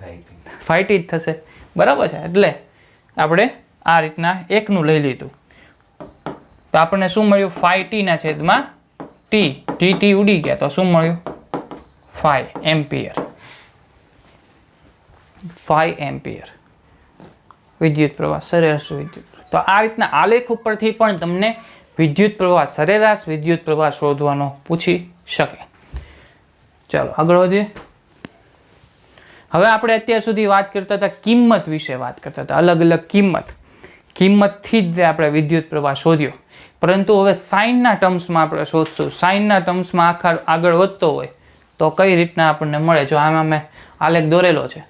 5t જ થશે. બરાબર છે. એટલે આપણે આ રીતના એકનું લઈ લીધું તો આપણને શું મળ્યું? 5t ના છેદમાં t. dt ઉડી ગયા તો શું મળ્યું? 5 એમ્પિયર. 5 એમ્પિયર વિદ્યુત પ્રવાહ, સરેરાશ વિદ્યુત. તો આ રીતના આલેખ ઉપરથી પણ તમને વિદ્યુત પ્રવાહ, સરેરાશ વિદ્યુત પ્રવાહ શોધવાનો પૂછી શકે. ચાલો આગળ વધીએ. હવે આપણે અત્યાર સુધી વાત કરતા હતા કિંમત વિશે વાત કરતા હતા. અલગ અલગ કિંમતથી જ આપણે વિદ્યુત પ્રવાહ શોધ્યો. પરંતુ હવે સાઇનના ટર્મ્સમાં આપણે શોધશું. સાઇનના ટર્મ્સમાં આગળ વધતો હોય તો કઈ રીતના આપણને મળે? જો આમાં મેં આલેખ દોરેલો છે.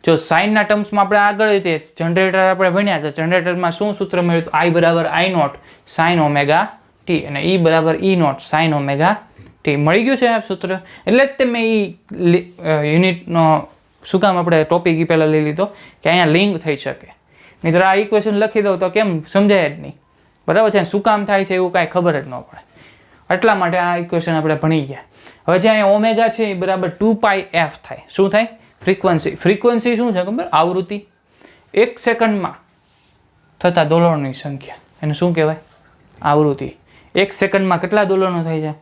જો સાઇનના ટર્મ્સમાં આપણે આગળ રીતે જનરેટર આપણે ભણ્યા તો જનરેટરમાં શું સૂત્ર મળ્યું? તો I બરાબર I0 sin ઓમેગા t અને E બરાબર E0 sin ઓમેગા t. મળી ગયું છે આ સૂત્ર. એટલે જ મેં એ યુનિટનો શું કામ આપણે ટોપિક પહેલાં લઈ લીધો કે અહીંયા લિંક થઈ શકે. નહીંતર આ ઇક્વેશન લખી દઉં તો કેમ સમજાય જ નહીં. બરાબર છે. શું કામ થાય છે એવું કાંઈ ખબર જ ન પડે. એટલા માટે આ ઇક્વેશન આપણે ભણી ગયા. હવે જે અહીંયા ઓમેગા છે એ બરાબર 2πf થાય. શું થાય? ફ્રીક્વન્સી શું છે ખબર? આવૃત્તિ. 1 સેકન્ડમાં થતા દોલનોની સંખ્યા એને શું કહેવાય? આવૃત્તિ. 1 સેકન્ડમાં કેટલા દોલનો થઈ જાય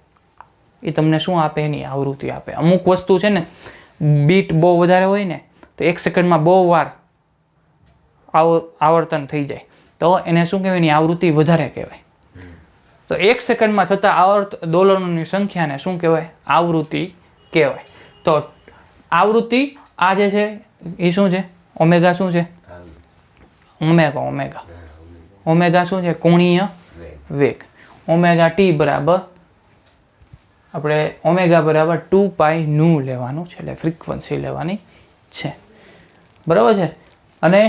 એ તમને શું આપે? એની આવૃત્તિ આપે. અમુક વસ્તુ છે ને બીટ બહુ વધારે હોય ને તો 1 સેકન્ડમાં બહુ વાર આવર્તન થઈ જાય તો એને શું કહેવાય? એની આવૃત્તિ વધારે કહેવાય. તો 1 સેકન્ડમાં થતા દોલનોની સંખ્યાને શું કહેવાય? આવૃત્તિ કહેવાય. તો આવૃત્તિ આ જે છે એ શું છે? ઓમેગા શું છે? ઓમેગા શું છે? કોણીય વેગ. ઓમેગા t બરાબર આપણે ઓમેગા બરાબર 2π નું લેવાનું છે. એટલે ફ્રીક્વન્સી લેવાની છે. બરાબર છે. અને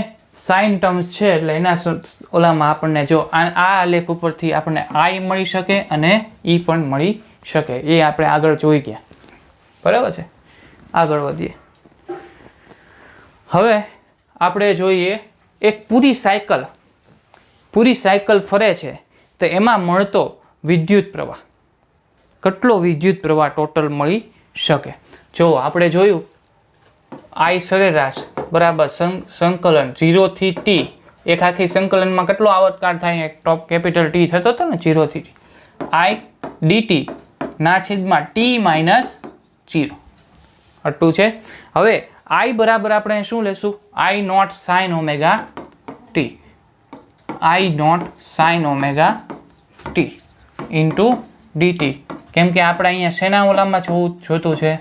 સાઇન ટર્મ્સ છે એટલે એના ઓલામાં આપણને જો આ આલેખ ઉપરથી આપણને I મળી શકે અને E પણ મળી શકે. એ આપણે આગળ જોઈ ગયા. બરાબર છે. આગળ વધીએ. હવે આપણે જોઈએ એક પૂરી સાયકલ ફરે છે તો એમાં મળતો વિદ્યુત પ્રવાહ. કેટલો વિદ્યુત પ્રવાહ ટોટલ મળી શકે? જો આપણે જોયું I સરેરાશ બરાબર સંકલન 0 થી t. એક આખી સંકલનમાં કેટલો આવર્તકાળ થાય? એક ટોપ કેપિટલ T થતો હતો ને 0 થી t. I dt ના છેદમાં t - 0 આટલું છે. હવે I બરાબર આપણે શું લેશું? I0 sin omega t. I0 sin omega t into dt. કેમ કે આપણે અહીંયા શેના ઓલામાં જોતું છે?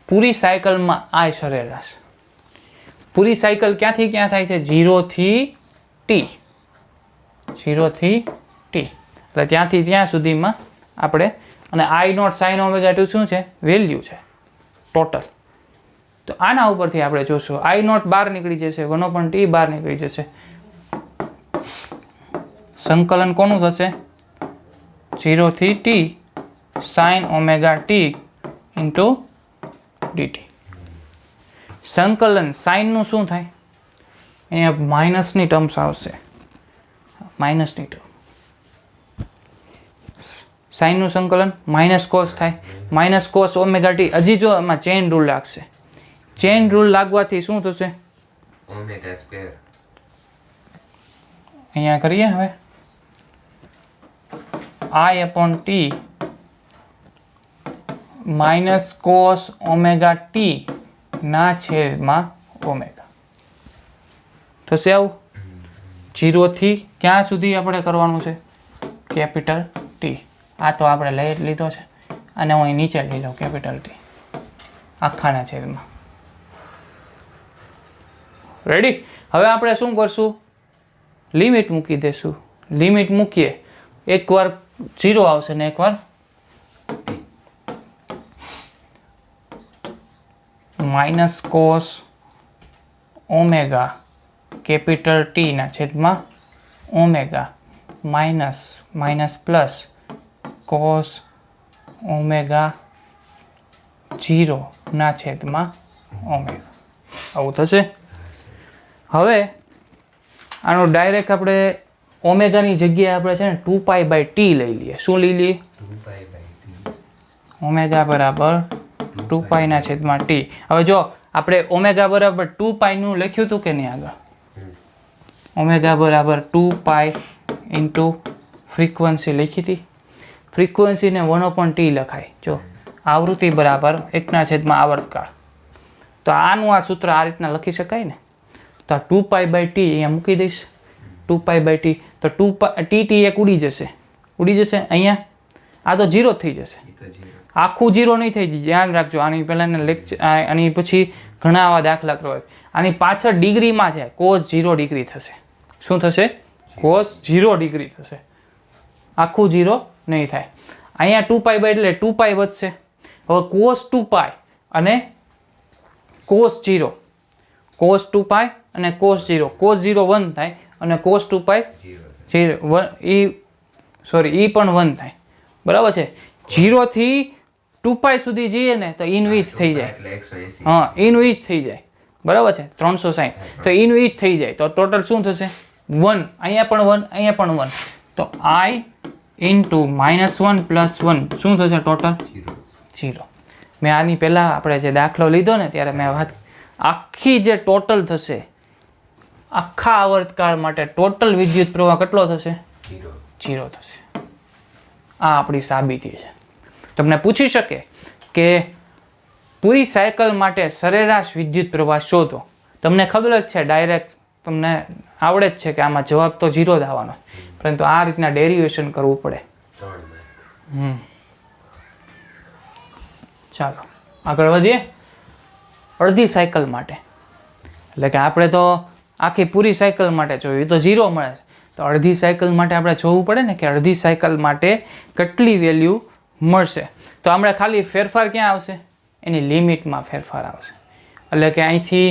પૂરી સાયકલમાં I સરેરાશ. પૂરી સાયકલ ક્યાંથી ક્યાં થાય છે? 0 થી t. 0 થી t એટલે ત્યાંથી ત્યાં સુધીમાં આપણે. અને I0 sin ઓમેગા t શું છે? વેલ્યુ છે ટોટલ. તો આના ઉપરથી આપણે જોશું આઈ નોટ બહાર નીકળી જશે, 1/t બહાર નીકળી જશે. સંકલન કોનું થશે? 0 થી t sin omega t into dt. સંકલન સાઇનનું શું થાય? અહીંયા માઇનસની ટર્મ્સ આવશે, માઇનસની ટર્મ. સાઇનનું સંકલન માઇનસ કોસ થાય, માઇનસ કોસ ઓમેગા ટી. હજી જો એમાં ચેઇન રૂલ લાગશે. ચેઇન રૂલ લાગવાથી શું થશે? Omega square. અહીંયા કરીએ હવે I/t minus cos omega T ના છેદમાં ઓમેગા થશે. આવું 0 થી ક્યાં સુધી આપણે કરવાનું છે? Capital T. આ તો આપણે લઈ લીધો છે અને હું અહીં નીચે લઈ લઉં કેપિટલ ટી આખાના છેદમાં. રેડી? હવે આપણે શું કરશું? લિમિટ મૂકી દઈશું. લિમિટ મૂકીએ, એકવાર 0 આવશે ને એકવાર minus cos omega capital T ના છેદમાં omega minus plus cos omega 0 ના છેદમાં ઓમેગા. આવું થશે. હવે આનો ડાયરેક્ટ આપણે ઓમેગાની જગ્યાએ આપણે છે ને 2π/t લઈ લઈએ. શું લઈ લઈએ? 2π/t. ઓમેગા બરાબર 2π ના છેદમાં t. હવે જો આપણે ઓમેગા બરાબર 2π નું લખ્યું હતું કે નહીં આગળ? ઓમેગા બરાબર 2π ઇન્ટુ ફ્રીક્વન્સી લખી હતી. ફ્રીક્વન્સીને 1/t લખાય. જો આવૃત્તિ બરાબર 1/, આવર્તકાળ. તો આનું આ સૂત્ર આ રીતના લખી શકાય ને. તો 2π/t અહીંયા મૂકી દઈશ. 2π/t તો 2t એક ઉડી જશે અહીંયા. આ તો 0 થઈ જશે. આખું 0 નહીં થઈ જાય, ધ્યાન રાખજો. આની પહેલાંના લેક્ચર, આની પછી ઘણા આવા દાખલા કરવા. આની પાછળ ડિગ્રીમાં છે, cos 0 ડિગ્રી થશે. શું થશે? cos 0 ડિગ્રી થશે. આખું 0 નહીં થાય. અહીંયા 2π એટલે 2π વધશે. હવે cos 2π અને cos 0, cos 2π અને cos 0, cos 0 1 થાય અને cos 2π 0 એ પણ 1 થાય. બરાબર છે? 0 થી 2π સુધી જઈએ ને તો એનું ઈ જ થઈ જાય. હા, એનું ઈ જ થઈ જાય. બરાબર છે? 360 તો એનું ઈ જ થઈ જાય. તો ટોટલ શું થશે? 1. અહીંયા પણ 1, અહીંયા પણ 1. તો I ઇન્ટુ -1 + 1 શું થશે ટોટલ? 0. મેં આની પહેલાં આપણે જે દાખલો લીધો ને ત્યારે મેં વાત, આખી જે ટોટલ થશે, આખા આવર્તકાળ માટે ટોટલ વિદ્યુત પ્રવાહ કેટલો થશે? 0 થશે. આ આપણી સાબિતી છે. તમને પૂછી શકે કે પૂરી સાયકલ માટે સરેરાશ વિદ્યુત પ્રવાહ શોધો. તમને ખબર જ છે, ડાયરેક્ટ તમને આવડે જ છે કે આમાં જવાબ તો 0 જ આવવાનો, પરંતુ આ રીતના ડેરિવેશન કરવું પડે. ચાલો આગળ વધીએ. અડધી સાયકલ માટે, એટલે કે આપણે તો આખી પૂરી સાયકલ માટે જોયું તો 0 મળે છે. તો અડધી સાયકલ માટે આપણે જોવું પડે ને કે અડધી સાયકલ માટે કેટલી વેલ્યુ મળશે. તો આપણે ખાલી ફેરફાર ક્યાં આવશે? એની લિમિટમાં ફેરફાર આવશે. એટલે કે અહીંથી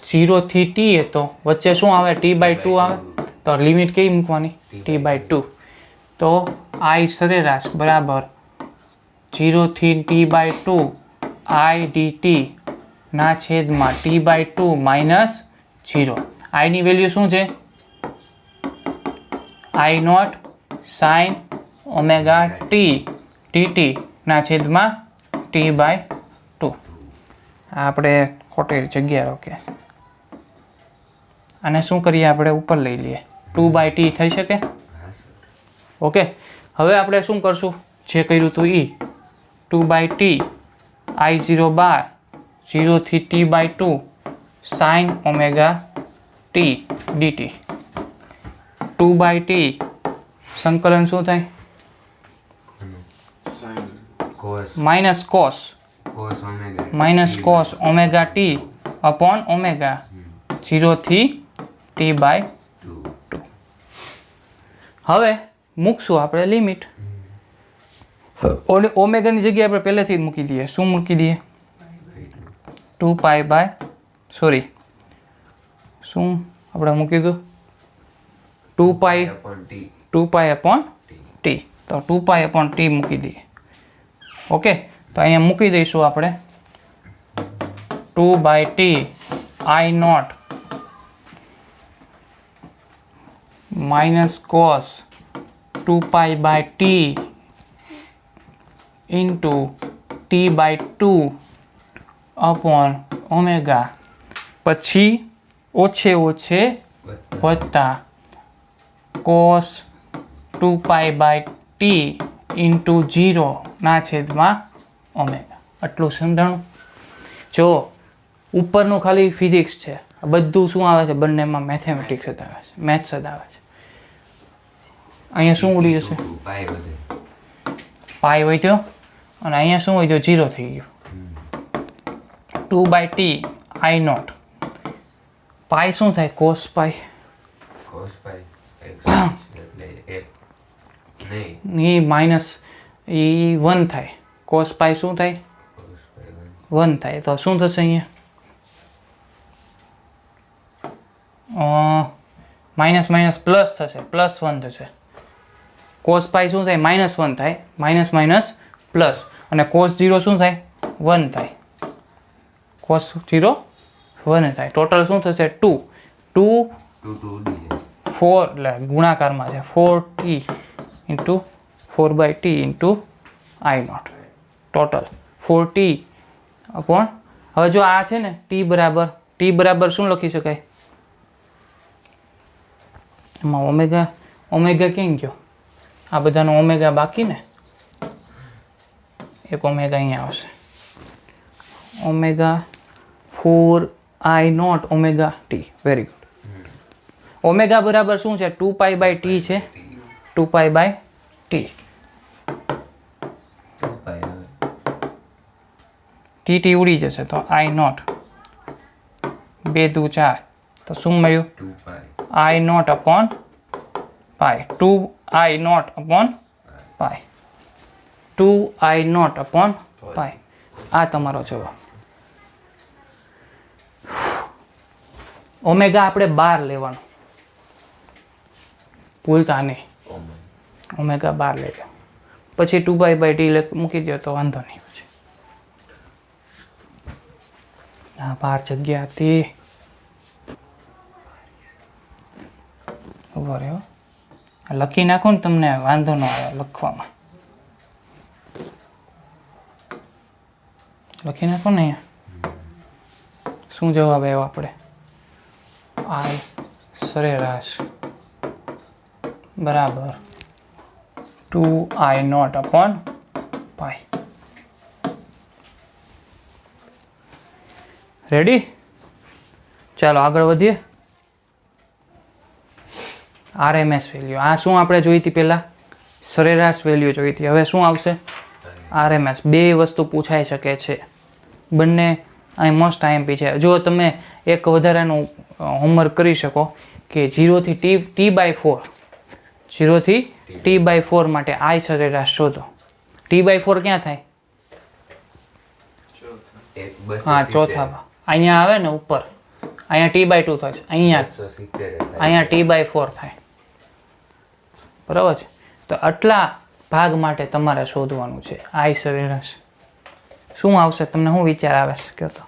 0 થી t તો વચ્ચે શું આવે? t/2 આવે. તો લિમિટ કેવી મૂકવાની? t/2. તો I સરેરાશ બરાબર 0 થી t/2 I dt ના છેદમાં t/2 માઇનસ 0. I ની વેલ્યુ શું છે? I0 sin omega t dt ના છેદમાં t/2. આપણે ખોટી જગ્યા રોકે. અને શું કરીએ? આપણે ઉપર લઈ લઈએ. 2/t થઈ શકે? ઓકે. હવે આપણે શું કરશું? જે કર્યું હતું એ 2/t I0 બાર 0 થી t/2 sin omega t dt. 2/t સંકલન શું થાય? Minus cos omega t upon omega 0 થી t/2. હવે મૂકશું આપણે લિમિટ. ઓમેગાની જગ્યાએ આપણે પહેલેથી જ મૂકી દઈએ. શું મૂકી દઈએ? 2 પાઈ બાય સોરી શું આપણે મૂકી દઉં 2 પાઈ upon t 2 પાઈ અપોન ટી તો 2 પાઈ અપોન ટી મૂકી દઈએ ઓકે તો અહીંયા મૂકી દઈશું આપણે 2 by T I not minus cos 2 pi by T into T by 2 upon omega પછી ઓછે વત્તા cos 2 pi by T into 0 ના છેદમાં ઓમેગા આટલું સમજાણું જો ઉપરનું ખાલી ફિઝિક્સ છે આ બધું શું આવે છે બંનેમાં મેથેમેટિક્સ જ આવે છે મેથ્સ જ આવે છે અહીંયા શું ઉડી જશે પાઈ વધે પાઈ વધ્યો અને અહીંયા શું વધ્યો 0 થઈ ગયું 2 બાય ટી આઈ નોટ પાઈ શું થાય કોસ પાઈ cos પાઈ એટલે એક નહીં એ માઇનસ એ 1 થાય કોસ પાઈ શું થાય cos પાઈ 1 થાય તો શું થશે અહીંયા માઇનસ માઇનસ પ્લસ થશે પ્લસ 1 થશે કોસ પાઈ શું થાય -1 થાય માઇનસ માઇનસ પ્લસ અને કોસ 0 શું થાય 1 થાય કોસ 0 1 થાય ટોટલ શું થશે 2 2 2 ઉડી જાય 4 એટલે ગુણાકારમાં છે 4t into 4 by T into I not total 4t upon હવે જો આ છે ને t બરાબર શું લખી શકાય એમાં ઓમેગા કેમ ગયો આ બધાનો ઓમેગા બાકી ને એક ઓમેગા અહીંયા આવશે omega 4 I not omega T very good omega બરાબર શું છે 2 પાઈ બાય ટી છે 2 પાઈ બાય ટી 2 પાઈ આવે ટી ઉડી જશે તો આઈ નોટ 2 દુ 4 તો શું મળ્યું 2 pi I not upon pi 2 I not upon pi 2 I not upon pi આ તમારો જવાબ ઓમેગા આપણે 12 લેવાનો ભૂલતા નહીં ઓમેગા 12 લઈ લો પછી 2 પાઈ બાય ટી મૂકી દો તો વાંધો નહીં પછી આ 12 જગ્યા હતી ઉભો રહ્યો લખી નાખો ને તમને વાંધો ન આવે લખવામાં લખી નાખો ને અહીંયા શું જવાબ આવ્યો આપણે આઈ સરેરાશ બરાબર 2 I not upon pi ready ચાલો આગળ વધીએ આરએમએસ વેલ્યુ આ શું આપણે જોઈ હતી પહેલાં સરેરાશ વેલ્યુ જોઈ હતી હવે શું આવશે આરએમએસ બે વસ્તુ પૂછાઈ શકે છે બંને અહીં મોસ્ટ આઈએમપી છે જો તમે એક વધારાનું હોમવર્ક કરી શકો કે 0 થી t/4 0 થી t/4 માટે આઈ સરેરાશ શોધો t/4 ક્યાં થાય હા ચોથા અહીંયા આવે ને ઉપર અહીંયા t/2 થાય અહીંયા t/4 થાય બરાબર છે તો આટલા ભાગ માટે તમારે શોધવાનું છે આઈ સરેરાશ શું આવશે તમને શું વિચાર આવે છે કહો તો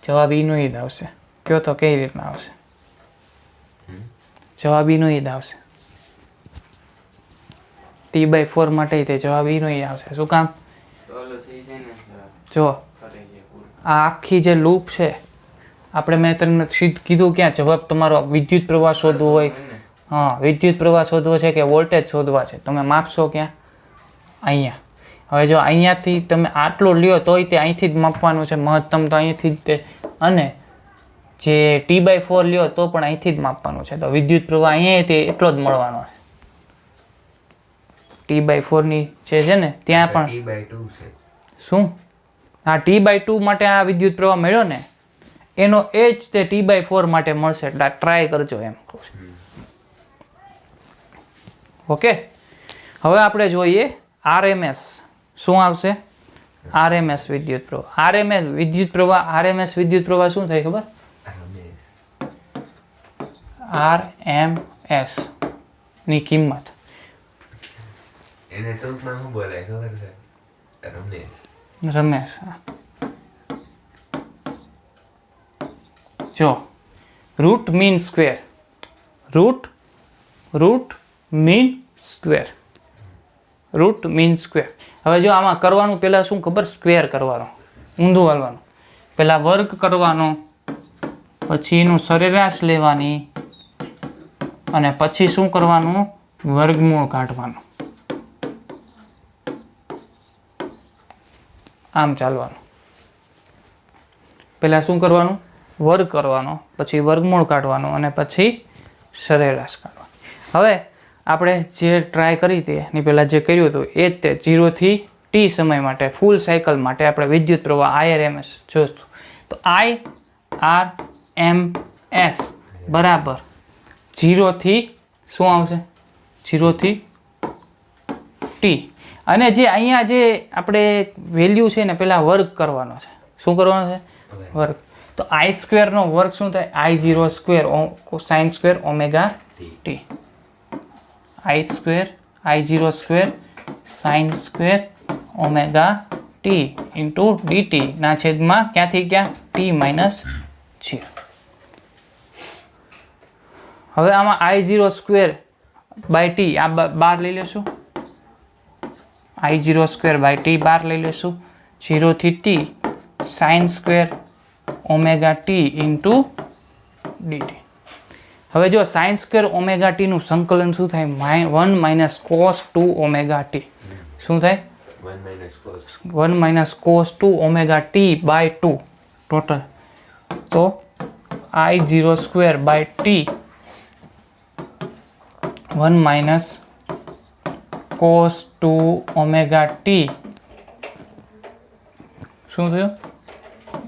જવાબ ઈનો ઈદ આવશે કહો તો કઈ રીતના આવશે જવાબ ઈનો ઈદ આવશે t/4 માટે તે જવાબ ઈનો ઈદ આવશે શું કામ જો આ આખી જે લૂપ છે આપણે મેં તમને સીધ કીધું ક્યાં જવાબ તમારો વિદ્યુત પ્રવાહ શોધવો હોય હા વિદ્યુત પ્રવાહ શોધવો છે કે વોલ્ટેજ શોધવા છે તમે માપશો ક્યાં અહીંયા હવે જો અહીંયાથી તમે આટલો લ્યો તોય તે અહીંથી જ માપવાનું છે મહત્તમ તો અહીંથી જ તે અને જે t/4 લ્યો તો પણ અહીંથી જ માપવાનું છે તો વિદ્યુત પ્રવાહ અહીંયા તે એટલો જ મળવાનો છે t/4 ની જે છે ને ત્યાં પણ t/2 છે શું હા t/2 માટે આ વિદ્યુત પ્રવાહ મળ્યો ને એનો એ જ તે t/4 માટે મળશે એટલે ટ્રાય કરજો એમ કહું છું ઓકે હવે આપણે જોઈએ આરએમએસ શું આવશે? RMS વિદ્યુત પ્રવાહ. RMS વિદ્યુત પ્રવાહ શું થાય ખબર? RMS ની કિંમત એને ટૂંકમાં શું બોલાય ખબર છે? રમેશ. જો root mean square, root mean square. હવે જો આમાં કરવાનું પહેલા શું ખબર? સ્ક્વેર કરવાનો, ઊંધું હાલવાનું. પહેલા વર્ગ કરવાનો, પછી એનું સરેરાશ લેવાની, અને પછી શું કરવાનું? વર્ગમૂળ કાઢવાનું. આમ ચાલવાનું. પહેલા શું કરવાનું? વર્ગ કરવાનો, પછી વર્ગમૂળ કાઢવાનો, અને પછી સરેરાશ કાઢવાનો. હવે આપણે જે ટ્રાય કરી હતી એની પહેલાં જે કર્યું હતું એ જ તે 0 થી t સમય માટે ફૂલ સાયકલ માટે આપણે વિદ્યુત પ્રવાહ IRMS જોઈશું. તો IRMS બરાબર 0 થી શું આવશે? 0 થી t. અને જે અહીંયા જે આપણે વેલ્યુ છે ને પહેલાં વર્ગ કરવાનો છે. શું કરવાનો છે? વર્ગ. તો I સ્ક્વેરનો વર્ગ શું થાય? I0 square sine square omega t. I0 square sine square omega t into dt ના છેદમાં ક્યાંથી ક્યાં? t minus 0. હવે આમાં I0 સ્ક્વેર બાય t આ બાર લઈ લેશું. I0 સ્ક્વેર બાય t બાર લઈ લેશું. 0 થી t sine square omega t into dt. હવે જો સાઇન સ્ક્વેર ઓમેગા t નું સંકલન શું થાય? 1 માઇનસ કોસ 2 ઓમેગા t. શું થાય? 1 minus cos 2 omega t by 2 total. તો I0 square by t 1 minus cos 2 omega t શું થયું?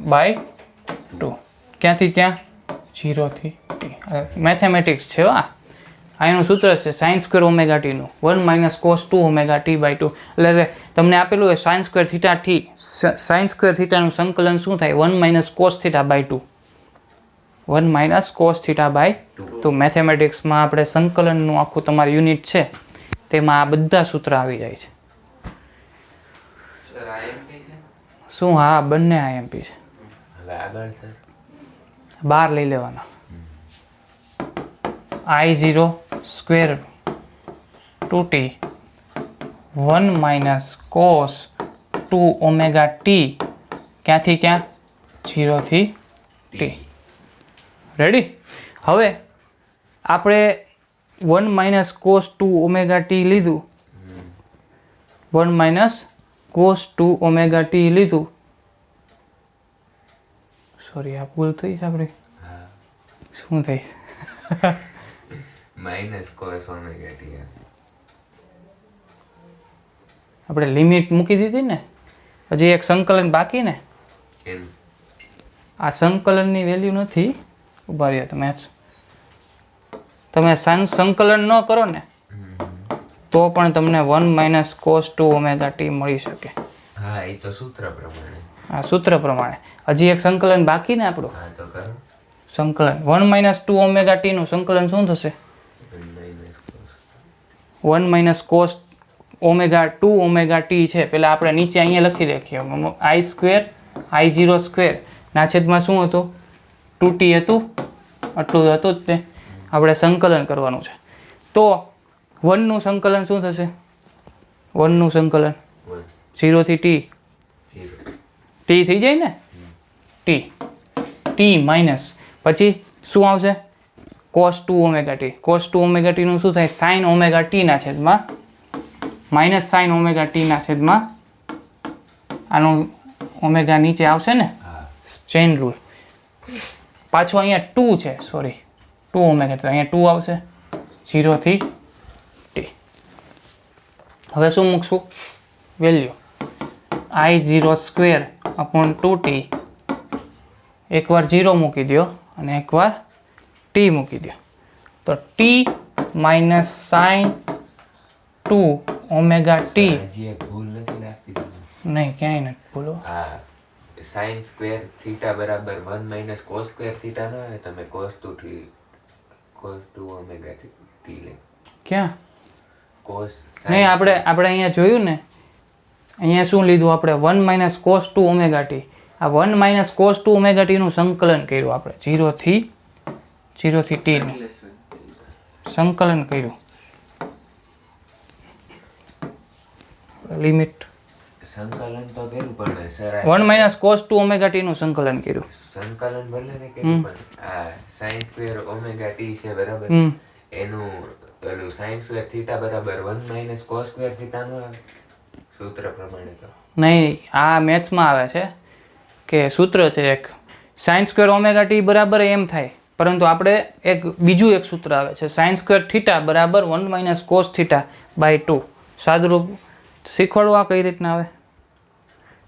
બાય 2. ક્યાંથી ક્યાં? 0 થી t. મેથેમેટિક્સ છે આ. એનું સૂત્ર છે સાઇન સ્ક્વેર ઓમેગા t નું 1 minus cos 2 omega t by 2. એટલે તમને આપેલું હોય sine square theta t, sine square થીટાનું સંકલન શું થાય? 1 minus cos theta by 2. 1 minus cos theta by 2. મેથેમેટિક્સમાં આપણે સંકલનનું આખું તમારું યુનિટ છે તેમાં આ બધા સૂત્ર આવી જાય છે. શું? હા, બંને IMP છે. બાર લઈ લેવાના. I0 square 2t 1 minus cos 2 omega t ક્યાંથી ક્યાં? 0 થી t. રેડી? હવે આપણે 1 માઇનસ કોસ 2 ઓમેગા t લીધું. 1 માઇનસ કોસ 2 ઓમેગા t લીધું. સોરી, આ ભૂલ થઈ છે આપણી. શું થઈ? Minus cos omega t. આપણે લિમિટ મૂકી દીધી ને, હજી એક સંકલન બાકી ને. આ સંકલનની વેલ્યુ નથી. ઉભા રહ્યો તમે સંકલન ન કરો ને તો પણ તમને 1 માઇનસ કોસ 2 ઓમેગા t મળી શકે. હા, એ તો સૂત્ર પ્રમાણે. આ સૂત્ર પ્રમાણે હજી એક સંકલન બાકી ને આપણું. હા, તો કરો. સંકલન 1 માઇનસ 2 ઓમેગા t નું સંકલન શું થશે? 1 minus cos omega 2 omega t છે. પહેલાં આપણે નીચે અહીંયા લખી રાખીએ I સ્ક્વેર I0 સ્ક્વેર ના છેદમાં શું હતું? 2t હતું. આટલું હતું જ તે. આપણે સંકલન કરવાનું છે. તો 1 નું સંકલન શું થશે? 1 નું સંકલન 0 થી t. t થઈ જાય ને? t માઇનસ પછી શું આવશે? Cos 2 omega t. Cos 2 omega t નું શું થાય? સાઇન ઓમેગા t ના છેદમાં માઇનસ સાઇન ઓમેગા t ના છેદમાં આનું ઓમેગા નીચે આવશે ને, ચેઇન રૂલ. પાછું અહીંયા 2 છે, સોરી 2 ઓમેગા, તો અહીંયા 2 આવશે 0 થી t. હવે શું મૂકશું? Value I0 square upon 2t. એકવાર 0 મૂકી દો અને એકવાર t મૂકી દો. તો t minus sign 2 omega t. હજી એક ભૂલ નથી લાગતી. નહીં ક્યાંય નથી બોલો. આ sin સ્ક્વેર થીટા બરાબર 1 માઇનસ cos સ્ક્વેર થીટા ના હોય, તમે cos 2 ઓમેગા ટી લે. ક્યાં? cos નહીં, આપણે અહીંયા જોયું ને, અહીંયા શું લીધું આપણે? 1 માઇનસ કોસ 2 ઓમેગા ટી. આ 1 માઇનસ કોસ 2 ઓમેગા ટીનું સંકલન કર્યું આપણે, 0 થી ટીનું સંકલન કર્યું. લિમિટ સંકલન તો કર્યું પણ સર 1 માઇનસ કોસ 2 ઓમેગા ટીનું સંકલન કર્યું. સંકલન ભલે ને કર્યું પણ આ sin સ્ક્વેર ઓમેગા ટી છે બરાબર, એનું પેલું sin સ્ક્વેર થીટા બરાબર 1 માઇનસ cos સ્ક્વેર થીટા નો આવે સૂત્ર પ્રમાણે. તો નહીં, આ મેથ્સમાં આવે છે કે સૂત્ર છે એક, સાઇન સ્ક્વેર ઓમેગા ટી બરાબર એમ થાય, પરંતુ આપણે બીજું એક સૂત્ર આવે છે, સાઇન સ્ક્વેર થીટા બરાબર 1 માઇનસ કોસ થીટા બાય 2. સાદુરૂપ શીખવાડું આ કઈ રીતના આવે.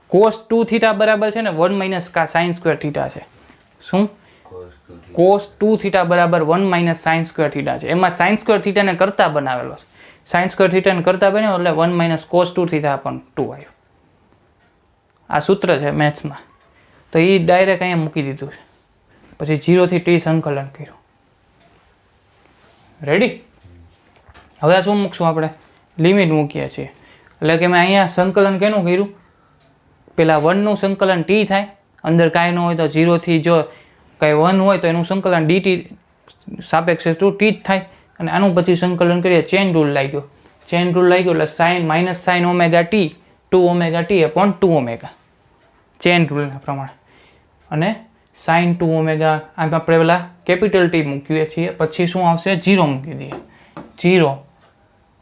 કોસ 2 થીટા બરાબર છે ને 1 માઇનસ સાઇન સ્ક્વેર થીટા છે. શું? કોસ 2 થીટા બરાબર 1 માઇનસ સાઇન સ્ક્વેર થીટા છે. એમાં સાઇન સ્ક્વેર થીટાને કરતા બનાવેલો છે. સાઇન સ્ક્વેર થીટાને કરતા બન્યો એટલે 1 માઇનસ કોસ 2 થીટા પણ 2 આવ્યું. આ સૂત્ર છે મેથ્સમાં. તો એ ડાયરેક્ટ અહીંયા મૂકી દીધું છે. પછી 0 થી t સંકલન કર્યું. રેડી? હવે આ શું મૂકશું આપણે? લિમિટ મૂકીએ છીએ. એટલે કે મેં અહીંયા સંકલન કેનું કર્યું? પેલા 1 નું સંકલન t થાય, અંદર કાંઈ ન હોય તો 0 થી જો કાંઈ 1 હોય તો એનું સંકલન dt સાપેક્ષે ટુ t જ થાય. અને આનું પછી સંકલન કરીએ, ચેન રૂલ લાગ્યો. ચેન રૂલ લાગ્યો એટલે sine minus sine omega t 2 omega t upon 2 omega, chain રૂલના પ્રમાણે. અને સાઇન 2 ઓમેગા આપણે પહેલાં કેપિટલ ટી મૂકીએ છીએ, પછી શું આવશે? 0 મૂકી દઈએ. 0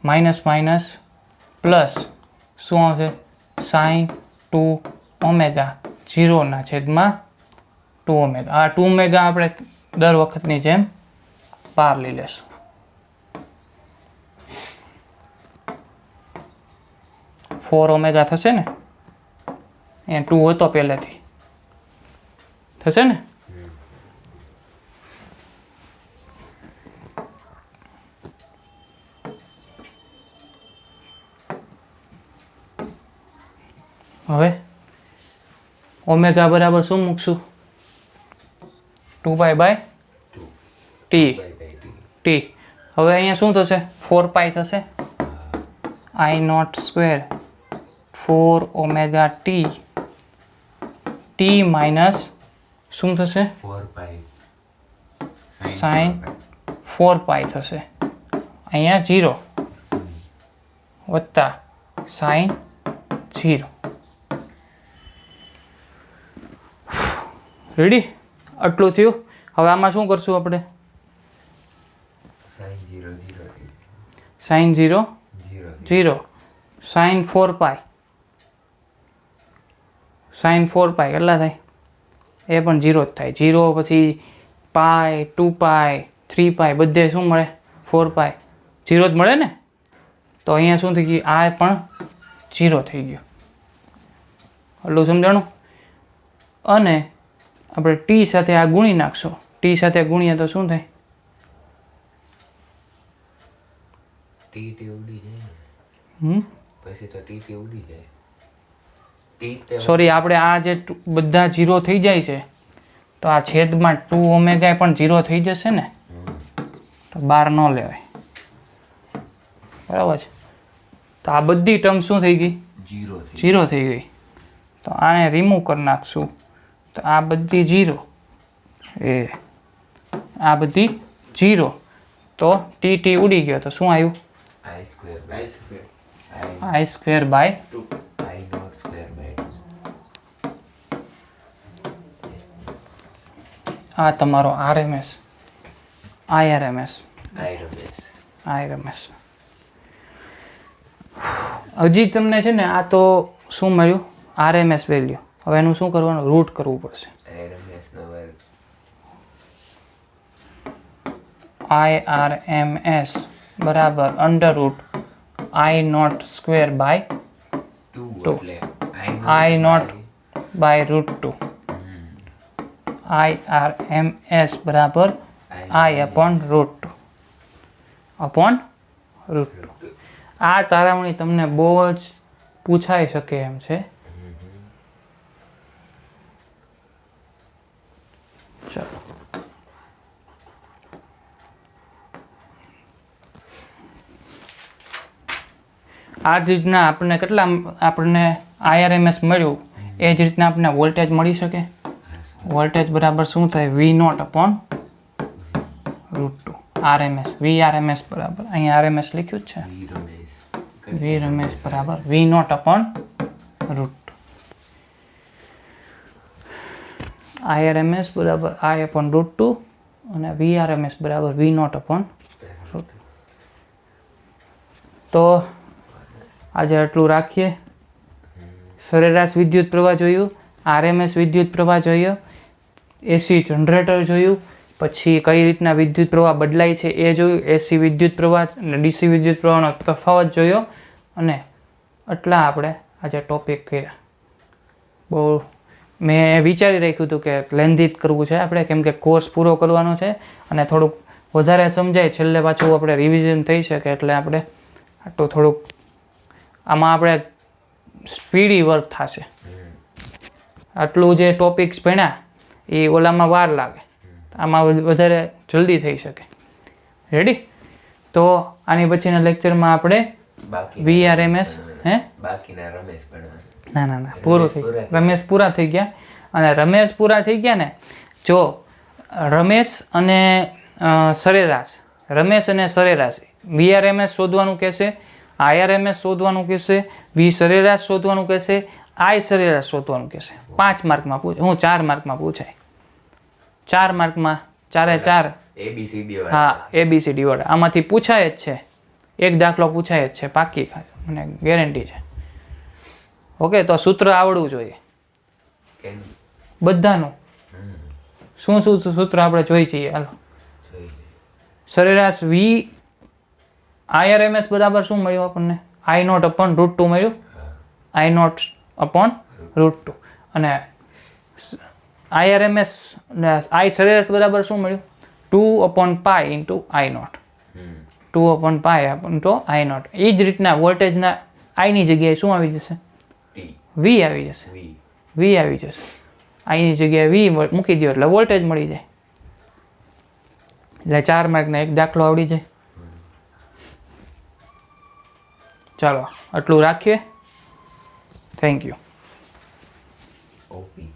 માઇનસ માઇનસ પ્લસ શું આવશે? સાઇન 2 ઓમેગા 0 છેદમાં 2 ઓમેગા. આ 2 ઓમેગા આપણે દર વખતની જેમ પાર લઈ લેશું. ફોર ઓમેગા થશે ને, અહીંયા 2 હતો પહેલેથી, થશે ને? હવે ઓમેગા બરાબર શું મૂકશું? 2 પાઈ બાય ટી. હવે અહીંયા શું થશે? 4 પાઈ થશે. I not square 4 omega T T minus શું થશે? 4 પાઈ સાઇન 4 પાઈ થશે. અહીંયા 0 વત્તા સાઇન 0. રેડી? આટલું થયું. હવે આમાં શું કરશું આપણે? સાઇન 0 0 સાઇન 4 પાઈ. સાઇન 4 પાઈ કેટલા થાય? એ પણ 0 જ થાય. 0 પછી પાઈ, 2 પાઈ, 3 પાઈ બધે શું મળે? 4 પાઈ. 0 જ મળે ને? તો અહીંયા શું થઈ ગયું? આ પણ 0 થઈ ગયું. એટલું સમજાણું? અને આપણે ટી સાથે આ ગુણી નાખશું. ટી સાથે ગુણીએ તો શું થાય? ટી ઉડી જાય. પછી તો ટી ઉડી જાય. સોરી, આપણે આ જે બધા 0 થઈ જાય છે તો આ છેદમાં 2 ઓમેગા પણ 0 થઈ જશે ને, તો બહાર ન લેવાય. બરાબર છે? તો આ બધી ટર્મ શું થઈ ગઈ? 0 થઈ ગઈ. તો આને રિમૂવ કરી નાખશું. તો આ બધી 0, આ બધી 0. તો ટી ઉડી ગયો તો શું આવ્યું? I square by 2. આ તમારો RMS, IRMS. હજી તમને છે ને આ તો શું મળ્યું? RMS value. હવે એનું શું કરવાનું? રૂટ કરવું પડશે. IRMS બરાબર under root I not square by 2. I not by root 2. IRMS બરાબર I upon root 2 upon root 2. આ તારાવણી તમને બહુ જ પૂછાઈ શકે એમ છે. આ જ રીતના આપણને IRMS મળ્યું એ જ રીતના આપણને વોલ્ટેજ મળી શકે. વોલ્ટેજ બરાબર શું થાય? V0 upon √2 RMS. VRMS બરાબર અહીંયા RMS લખ્યું જ છે. VRMS બરાબર V0 upon √2. IRMS બરાબર I upon √2 અને VRMS બરાબર V0 upon √2. તો આજે આટલું રાખીએ. સરેરાશ વિદ્યુત પ્રવાહ જોયું, RMS વિદ્યુત પ્રવાહ જોયો, AC જનરેટર જોયું, પછી કઈ રીતના વિદ્યુત પ્રવાહ બદલાય છે એ જોયું, AC વિદ્યુત પ્રવાહ અને DC વિદ્યુત પ્રવાહનો તફાવત જોયો, અને આટલા આપણે આજે ટોપિક કર્યા. બહુ મેં વિચારી રાખ્યું હતું કે લેન્ધી કરવું છે આપણે, કેમ કે કોર્સ પૂરો કરવાનો છે અને થોડુંક વધારે સમજાય, છેલ્લે પાછું આપણે રિવિઝન થઈ શકે, એટલે આપણે આટલું થોડુંક આમાં આપણે સ્પીડી વર્ક થશે. આટલું જે ટોપિક્સ ભણ્યા એ ઓલામાં વાર લાગે, આમાં વધારે જલ્દી થઈ શકે. રેડી? તો આની પછીના લેક્ચરમાં આપણે VRMS બાકીના રમેશ ભણવા. ના પૂરું થઈ ગયું. રમેશ પૂરા થઈ ગયા. અને રમેશ પૂરા થઈ ગયા ને, જો રમેશ અને સરેરાશ VRMS શોધવાનું કહેશે, IRMS શોધવાનું કહેશે, V સરેરાશ શોધવાનું કહેશે, I સરેરાશ શોધવાનું કહેશે. 5 માર્કમાં પૂછે, 4 માર્કમાં પૂછાય. 4 માર્કમાં 4 ABCD હા ABCD વાળા આમાંથી પૂછાય જ છે. એક દાખલો પૂછાય જ છે, પાકી મને ગેરંટી છે. ઓકે, તો સૂત્ર આવડવું જોઈએ બધાનું. શું સૂત્ર આપણે જોઈ છીએ? હાલો, સરેરાશ IRMS બરાબર શું મળ્યું આપણને? I0 upon √2 મળ્યું. I0 upon √2. અને IRMS I સરેરાશ બરાબર શું મળ્યું? 2 upon pi into I0. 2 upon pi into I0. એ જ રીતના વોલ્ટેજના I ની જગ્યાએ શું આવી જશે? V આવી જશે. V આવી જશે. I ની જગ્યાએ V મૂકી દો એટલે વોલ્ટેજ મળી જાય. એટલે 4 માર્કના એક દાખલો આવડી જાય. ચાલો આટલું રાખીએ. Thank you. OP